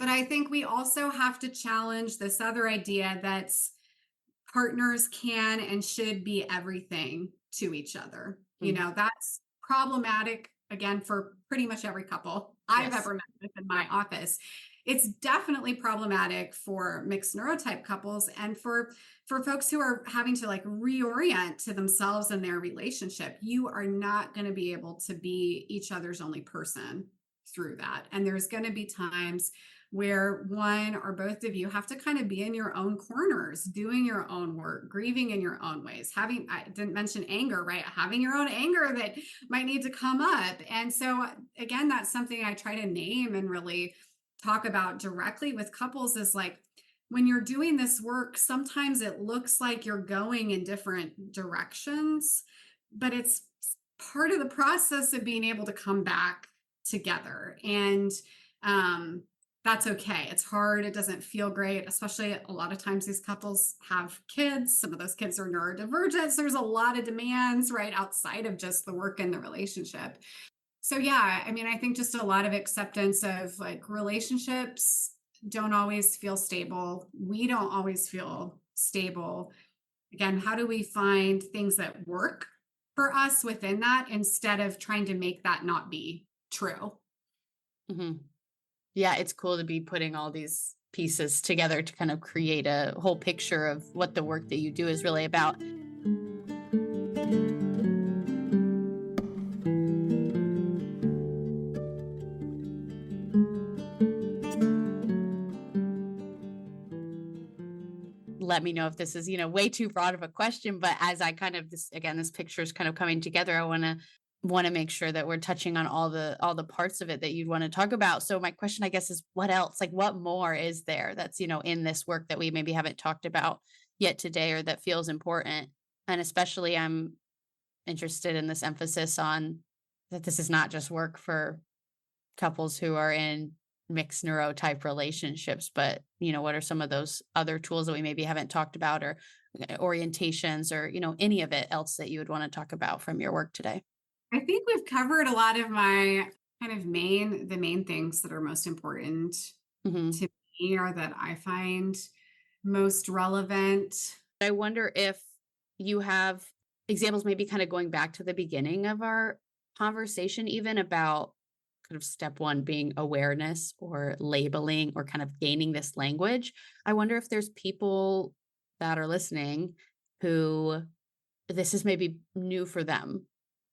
But I think we also have to challenge this other idea that partners can and should be everything to each other. That's problematic again for pretty much every couple I've Yes. ever met with in my office. It's definitely problematic for mixed neurotype couples and for folks who are having to like reorient to themselves and their relationship. You are not going to be able to be each other's only person through that. And there's going to be times where one or both of you have to kind of be in your own corners, doing your own work, grieving in your own ways. I didn't mention anger, right? Having your own anger that might need to come up. And so, again, that's something I try to name and really talk about directly with couples is like, when you're doing this work, sometimes it looks like you're going in different directions, but it's part of the process of being able to come back together. And um, that's okay. It's hard. It doesn't feel great, especially a lot of times these couples have kids. Some of those kids are neurodivergent. So there's a lot of demands right outside of just the work and the relationship. So yeah, I mean, I think just a lot of acceptance of like relationships don't always feel stable. We don't always feel stable. Again, how do we find things that work for us within that instead of trying to make that not be true? Hmm. Yeah, it's cool to be putting all these pieces together to kind of create a whole picture of what the work that you do is really about. Let me know if this is, way too broad of a question, but as I kind of this picture is kind of coming together, I want to make sure that we're touching on all the parts of it that you'd want to talk about. So my question, I guess, is what else? Like what more is there that's, in this work that we maybe haven't talked about yet today or that feels important? And especially I'm interested in this emphasis on that this is not just work for couples who are in mixed neurotype relationships, but what are some of those other tools that we maybe haven't talked about, or orientations, or any of it else that you would want to talk about from your work today? I think we've covered a lot of my kind of the main things that are most important Hmm. to me or that I find most relevant. I wonder if you have examples, maybe kind of going back to the beginning of our conversation, even about kind of step one being awareness or labeling or kind of gaining this language. I wonder if there's people that are listening who this is maybe new for them,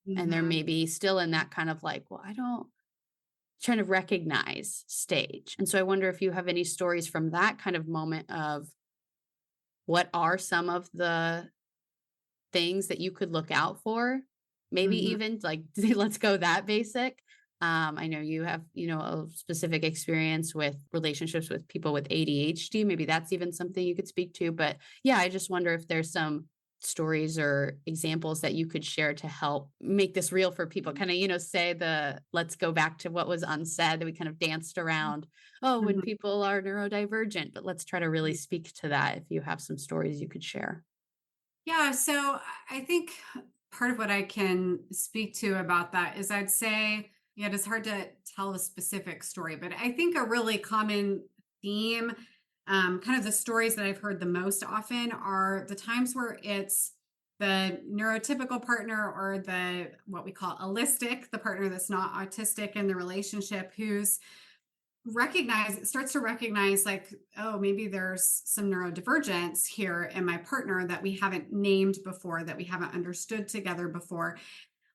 and they're Mhm. maybe still in that kind of like, well, I don't trying to recognize stage. And so I wonder if you have any stories from that kind of moment of what are some of the things that you could look out for? Maybe Mhm. even like, let's go that basic. I know you have, a specific experience with relationships with people with ADHD. Maybe that's even something you could speak to. But yeah, I just wonder if there's some stories or examples that you could share to help make this real for people. Kind of, say let's go back to what was unsaid that we kind of danced around. Oh, when Mhm. people are neurodivergent, but let's try to really speak to that if you have some stories you could share. Yeah, so I think part of what I can speak to about that is I'd say, yeah, it's hard to tell a specific story, but I think a really common theme, kind of the stories that I've heard the most often are the times where it's the neurotypical partner or the what we call allistic, the partner that's not autistic in the relationship who's starts to recognize like, oh, maybe there's some neurodivergence here in my partner that we haven't named before, that we haven't understood together before.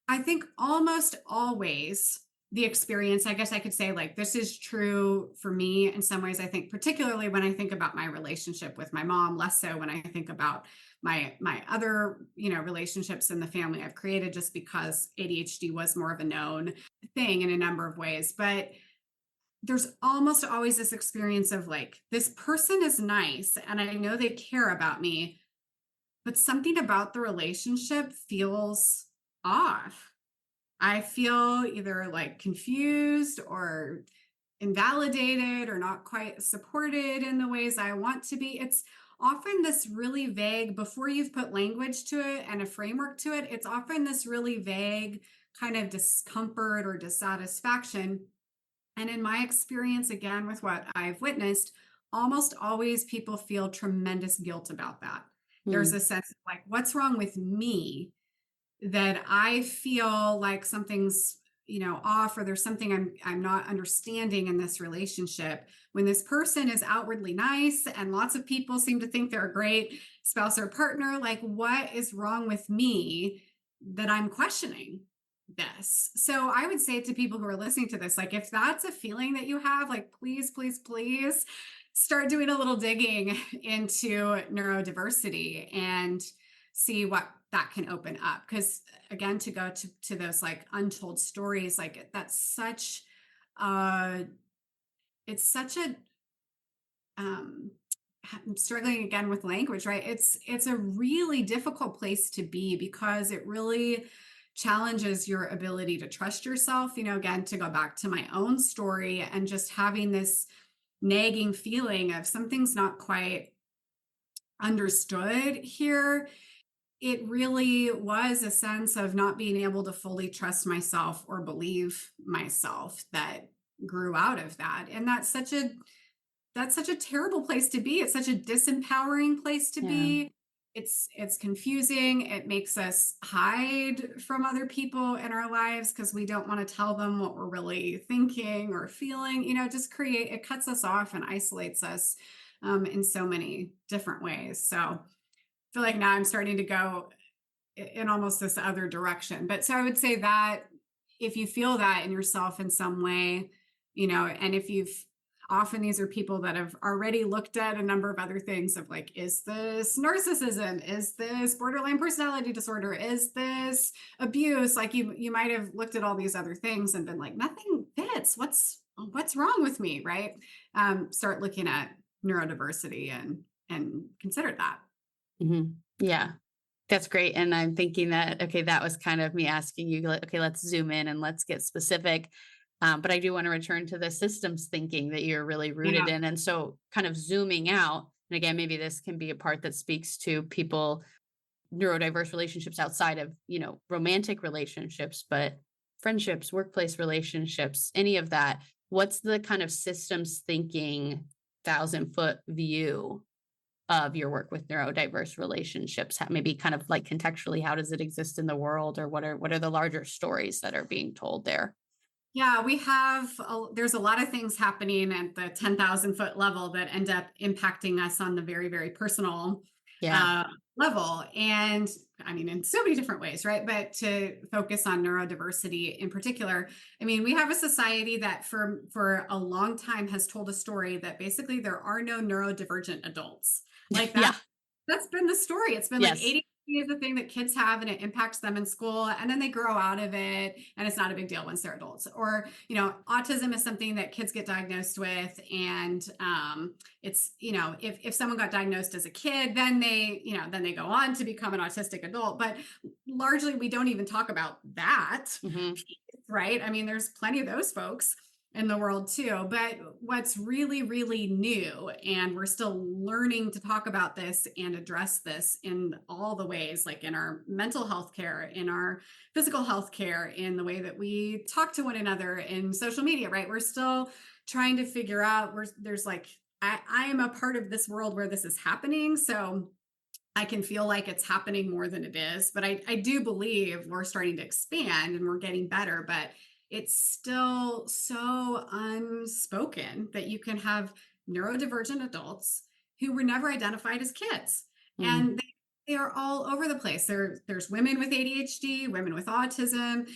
I think almost always the experience, I guess I could say, like, this is true for me in some ways. I think particularly when I think about my relationship with my mom, less so when I think about my other, relationships in the family I've created, just because ADHD was more of a known thing in a number of ways. But there's almost always this experience of like, this person is nice and I know they care about me, but something about the relationship feels off. I feel either like confused or invalidated or not quite supported in the ways I want to be. It's often this really vague, before you've put language to it and a framework to it, it's often this really vague kind of discomfort or dissatisfaction. And in my experience, again, with what I've witnessed, almost always people feel tremendous guilt about that. There's Hmm. a sense of like, what's wrong with me that I feel like something's, off, or there's something I'm not understanding in this relationship when this person is outwardly nice and lots of people seem to think they're a great spouse or partner. Like, what is wrong with me that I'm questioning this? So I would say to people who are listening to this, like, if that's a feeling that you have, like, please, please, please start doing a little digging into neurodiversity and see what that can open up. Because again, to go to those like untold stories, like that's such uh it's such a um I'm struggling again with language, right? It's a really difficult place to be because it really challenges your ability to trust yourself. Again, to go back to my own story and just having this nagging feeling of something's not quite understood here, it really was a sense of not being able to fully trust myself or believe myself that grew out of that. And that's such a terrible place to be. It's such a disempowering place to Yeah. be. It's confusing. It makes us hide from other people in our lives because we don't want to tell them what we're really thinking or feeling. It cuts us off and isolates us in so many different ways. So I feel like now I'm starting to go in almost this other direction. But so I would say that if you feel that in yourself in some way, and if you've often these are people that have already looked at a number of other things of like, is this narcissism? Is this borderline personality disorder? Is this abuse? Like you might have looked at all these other things and been like, nothing fits. What's wrong with me? Right. Start looking at neurodiversity and consider that. Mhm. Yeah. That's great. And I'm thinking that, okay, that was kind of me asking you, like, okay, let's zoom in and let's get specific. But I do want to return to the systems thinking that you're really rooted Yeah. in. And so, kind of zooming out, and again, maybe this can be a part that speaks to people, neurodiverse relationships outside of, romantic relationships, but friendships, workplace relationships, any of that. What's the kind of systems thinking 1,000-foot view of your work with neurodiverse relationships? Maybe kind of like contextually, how does it exist in the world, or what are the larger stories that are being told there? Yeah, there's a lot of things happening at the 10,000-foot level that end up impacting us on the very, very personal Yeah. uh, level. And I mean, in so many different ways, right? But to focus on neurodiversity in particular, I mean, we have a society that for a long time has told a story that basically there are no neurodivergent adults. Like Yeah. that's been the story. It's been like Yes. 80 is the thing that kids have and it impacts them in school and then they grow out of it and it's not a big deal once they're adults. Or autism is something that kids get diagnosed with and it's if someone got diagnosed as a kid then they go on to become an autistic adult, but largely we don't even talk about that, Hmm. right? I mean, there's plenty of those folks in the world too. But what's really, really new, and we're still learning to talk about this and address this in all the ways, like in our mental health care, in our physical health care, in the way that we talk to one another in social media, right? We're still trying to figure out where there's like, I am a part of this world where this is happening. So I can feel like it's happening more than it is, but I do believe we're starting to expand and we're getting better, but it's still so unspoken that you can have neurodivergent adults who were never identified as kids. Mm. And they are all over the place. There's women with ADHD, women with autism,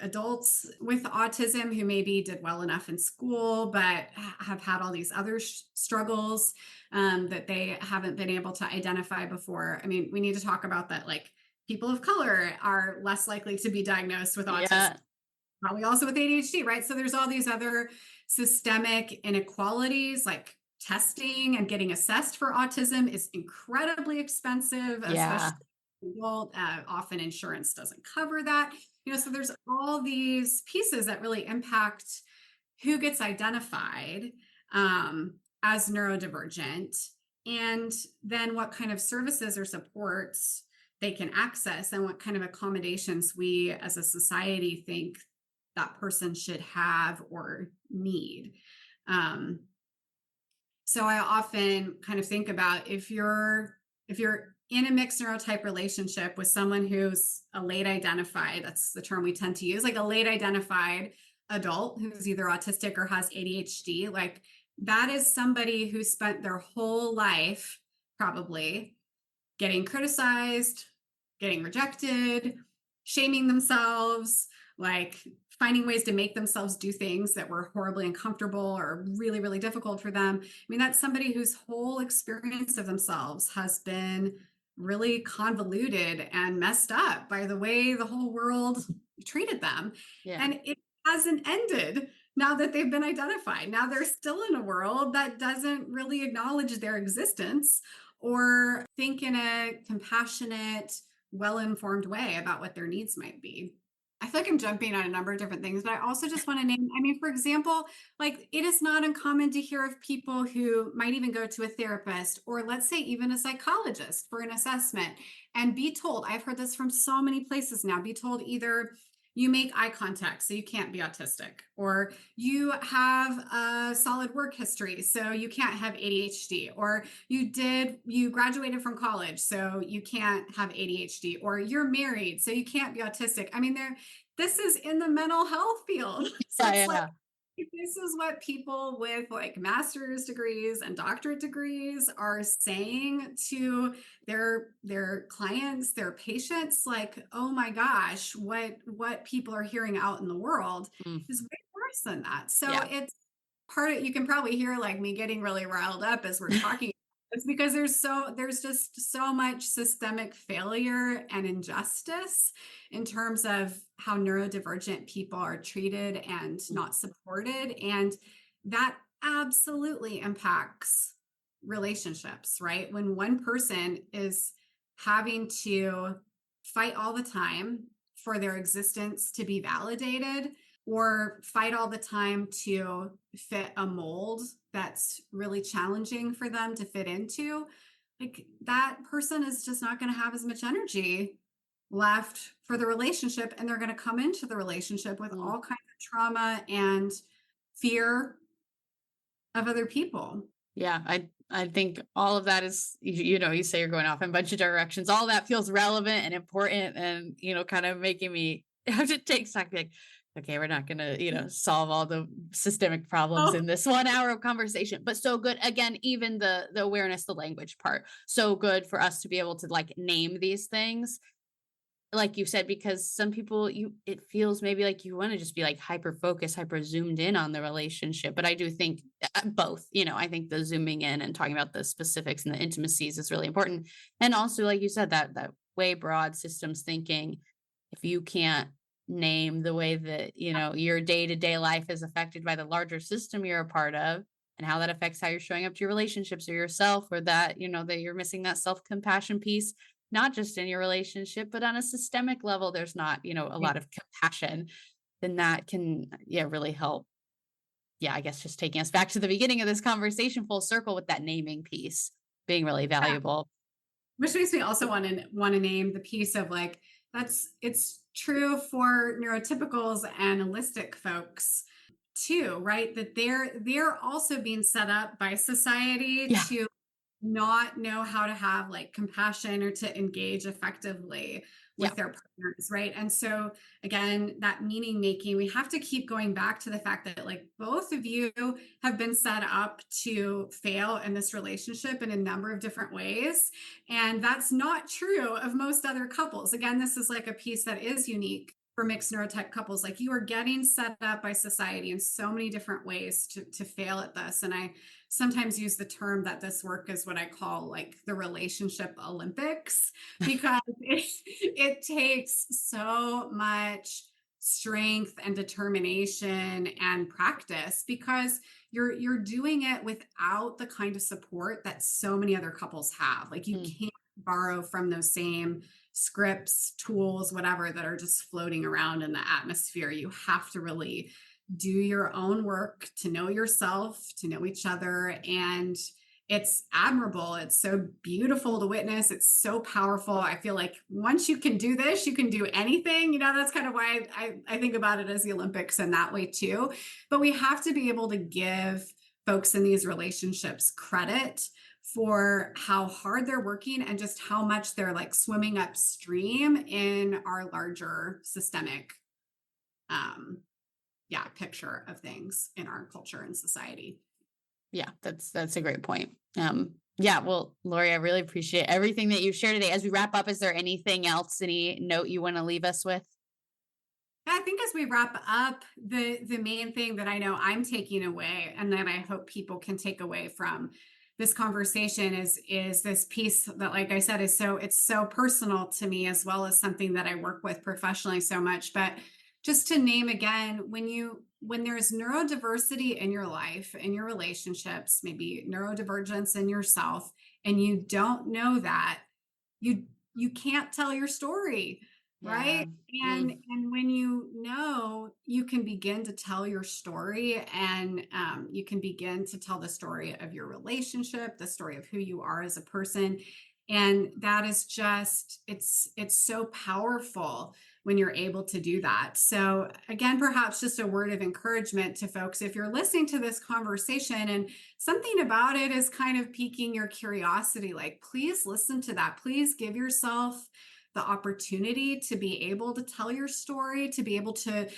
adults with autism who maybe did well enough in school, but have had all these other struggles that they haven't been able to identify before. I mean, we need to talk about that. Like people of color are less likely to be diagnosed with autism, Yeah. probably also with ADHD, right? So there's all these other systemic inequalities, like testing and getting assessed for autism is incredibly expensive, Yeah. especially often insurance doesn't cover that. So there's all these pieces that really impact who gets identified as neurodivergent, and then what kind of services or supports they can access, and what kind of accommodations we as a society think that person should have or need. Um, so I often kind of think about if you're in a mixed neurotype relationship with someone who's a late identified, that's the term we tend to use, like a late identified adult who's either autistic or has ADHD, like that is somebody who spent their whole life probably getting criticized, getting rejected, shaming themselves, like finding ways to make themselves do things that were horribly uncomfortable or really, really difficult for them. I mean, that's somebody whose whole experience of themselves has been really convoluted and messed up by the way the whole world treated them. Yeah. And it hasn't ended now that they've been identified. Now they're still in a world that doesn't really acknowledge their existence or think in a compassionate, well-informed way about what their needs might be. I feel like I'm jumping on a number of different things, but I also just want to name, I mean, for example, like it is not uncommon to hear of people who might even go to a therapist or let's say even a psychologist for an assessment and be told, I've heard this from so many places now, be told either you make eye contact, so you can't be autistic, or you have a solid work history, so you can't have ADHD, or you graduated from college, so you can't have ADHD, or you're married, so you can't be autistic. I mean, this is in the mental health field. So Yeah, it's like, yeah. this is what people with like master's degrees and doctorate degrees are saying to their clients, their patients, like, oh my gosh, what people are hearing out in the world Mm, is way worse than that. So yeah. it's part of, you can probably hear like me getting really riled up as we're talking. It's because there's just so much systemic failure and injustice in terms of how neurodivergent people are treated and Mm, not supported. And that absolutely impacts relationships, right? When one person is having to fight all the time for their existence to be validated, or fight all the time to fit a mold that's really challenging for them to fit into, like that person is just not going to have as much energy left for the relationship, and they're going to come into the relationship with mm. all kinds of trauma and fear of other people. Yeah, I think all of that is, you know, you say you're going off in a bunch of directions. All that feels relevant and important and, you know, kind of making me have to take stock, be like, okay, we're not gonna, you know, solve all the systemic problems Oh, in this 1 hour of conversation. But so good. Again, even the awareness, the language part, so good for us to be able to like name these things like you said, because some people it feels maybe like you want to just be like hyper focused, hyper zoomed in on the relationship. But I do think both, you know, I think the zooming in and talking about the specifics and the intimacies is really important. And also, like you said, that way broad systems thinking, if you can't name the way that, you know, your day-to-day life is affected by the larger system you're a part of and how that affects how you're showing up to your relationships or yourself, or that, you know, that you're missing that self-compassion piece not just in your relationship, but on a systemic level, there's not, you know, a lot of compassion, then that can, yeah, really help. Yeah, I guess just taking us back to the beginning of this conversation, full circle with that naming piece being really yeah. valuable. Which makes me also want to name the piece of like, it's true for neurotypicals and holistic folks too, right? That they're also being set up by society Yeah. to not know how to have like compassion or to engage effectively Yeah. with their partners, right? And so again, that meaning making, we have to keep going back to the fact that like both of you have been set up to fail in this relationship in a number of different ways, and that's not true of most other couples. Again, this is like a piece that is unique for mixed neurotype couples. Like you are getting set up by society in so many different ways to fail at this. And I sometimes use the term that this work is what I call like the relationship Olympics, because it takes so much strength and determination and practice, because you're doing it without the kind of support that so many other couples have. Like you Mm, can't borrow from those same scripts, tools, whatever, that are just floating around in the atmosphere. You have to really do your own work to know yourself, to know each other. And it's admirable. It's so beautiful to witness. It's so powerful. I feel like once you can do this, you can do anything. You know, that's kind of why I think about it as the Olympics in that way too. But we have to be able to give folks in these relationships credit for how hard they're working and just how much they're like swimming upstream in our larger systemic um, picture of things in our culture and society. yeah, that's a great point. Yeah, well, Lori, I really appreciate everything that you shared today. As we wrap up, is there anything else, any note you want to leave us with? I think as we wrap up, the main thing that I know I'm taking away, and that I hope people can take away from this conversation, is this piece that, like I said, is so, it's so personal to me, as well as something that I work with professionally so much. But just to name again, when there's neurodiversity in your life, in your relationships, maybe neurodivergence in yourself, and you don't know that, you you can't tell your story, Yeah. right? And when you know, you can begin to tell your story, and you can begin to tell the story of your relationship, the story of who you are as a person. And that is just, it's so powerful when you're able to do that. So again, perhaps just a word of encouragement to folks, if you're listening to this conversation and something about it is kind of piquing your curiosity, like, please listen to that. Please give yourself the opportunity to be able to tell your story, to be able to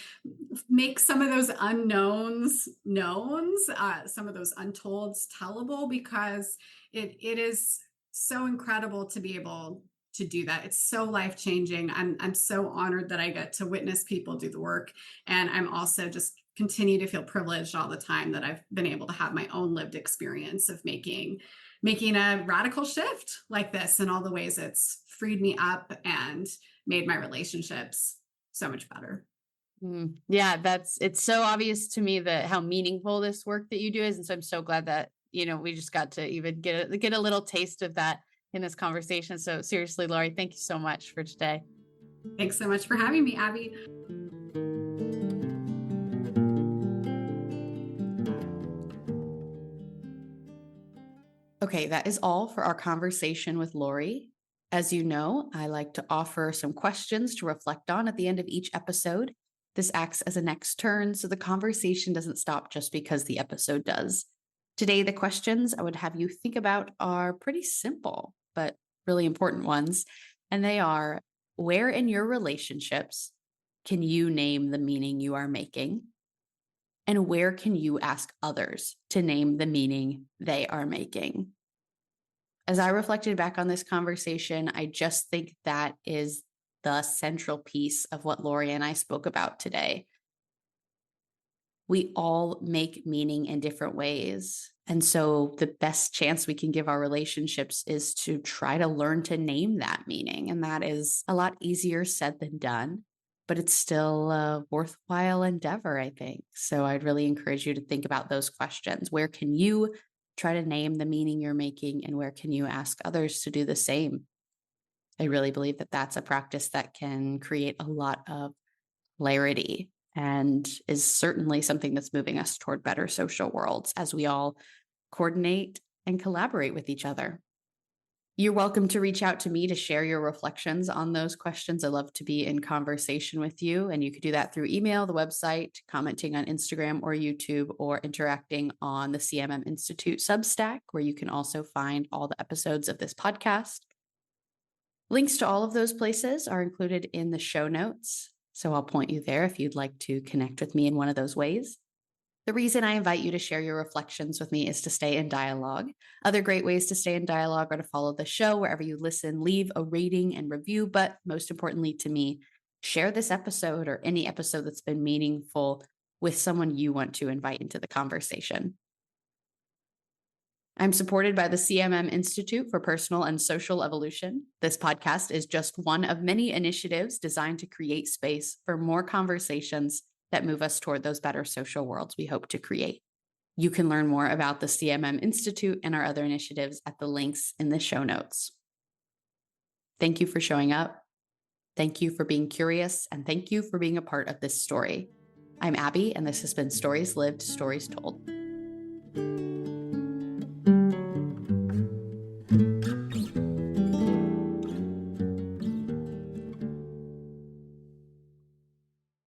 make some of those unknowns knowns, some of those untolds tellable, because it is so incredible to be able to do that. It's so life-changing. I'm so honored that I get to witness people do the work. And I'm also just continue to feel privileged all the time that I've been able to have my own lived experience of making a radical shift like this, and all the ways it's freed me up and made my relationships so much better. Yeah, it's so obvious to me that how meaningful this work that you do is. And so I'm so glad that, we just got to even get a little taste of that in this conversation. So seriously, Laurie, thank you so much for today. Thanks so much for having me, Abbie. Okay, that is all for our conversation with Laurie. As you know, I like to offer some questions to reflect on at the end of each episode. This acts as a next turn, so the conversation doesn't stop just because the episode does. Today, the questions I would have you think about are pretty simple, but really important ones. And they are, where in your relationships can you name the meaning you are making? And where can you ask others to name the meaning they are making? As I reflected back on this conversation, I just think that is the central piece of what Laurie and I spoke about today. We all make meaning in different ways. And so the best chance we can give our relationships is to try to learn to name that meaning. And that is a lot easier said than done, but it's still a worthwhile endeavor, I think. So I'd really encourage you to think about those questions. Where can you try to name the meaning you're making, and where can you ask others to do the same? I really believe that that's a practice that can create a lot of clarity and is certainly something that's moving us toward better social worlds as we all coordinate and collaborate with each other. You're welcome to reach out to me to share your reflections on those questions. I love to be in conversation with you, and you could do that through email, the website, commenting on Instagram or YouTube, or interacting on the CMM Institute Substack, where you can also find all the episodes of this podcast. Links to all of those places are included in the show notes, so I'll point you there if you'd like to connect with me in one of those ways. The reason I invite you to share your reflections with me is to stay in dialogue. Other great ways to stay in dialogue are to follow the show wherever you listen, leave a rating and review, but most importantly to me, share this episode or any episode that's been meaningful with someone you want to invite into the conversation. I'm supported by the CMM Institute for Personal and Social Evolution. This podcast is just one of many initiatives designed to create space for more conversations that move us toward those better social worlds we hope to create. You can learn more about the CMM Institute and our other initiatives at the links in the show notes. Thank you for showing up. Thank you for being curious, and thank you for being a part of this story. I'm Abbie, and this has been Stories Lived, Stories Told.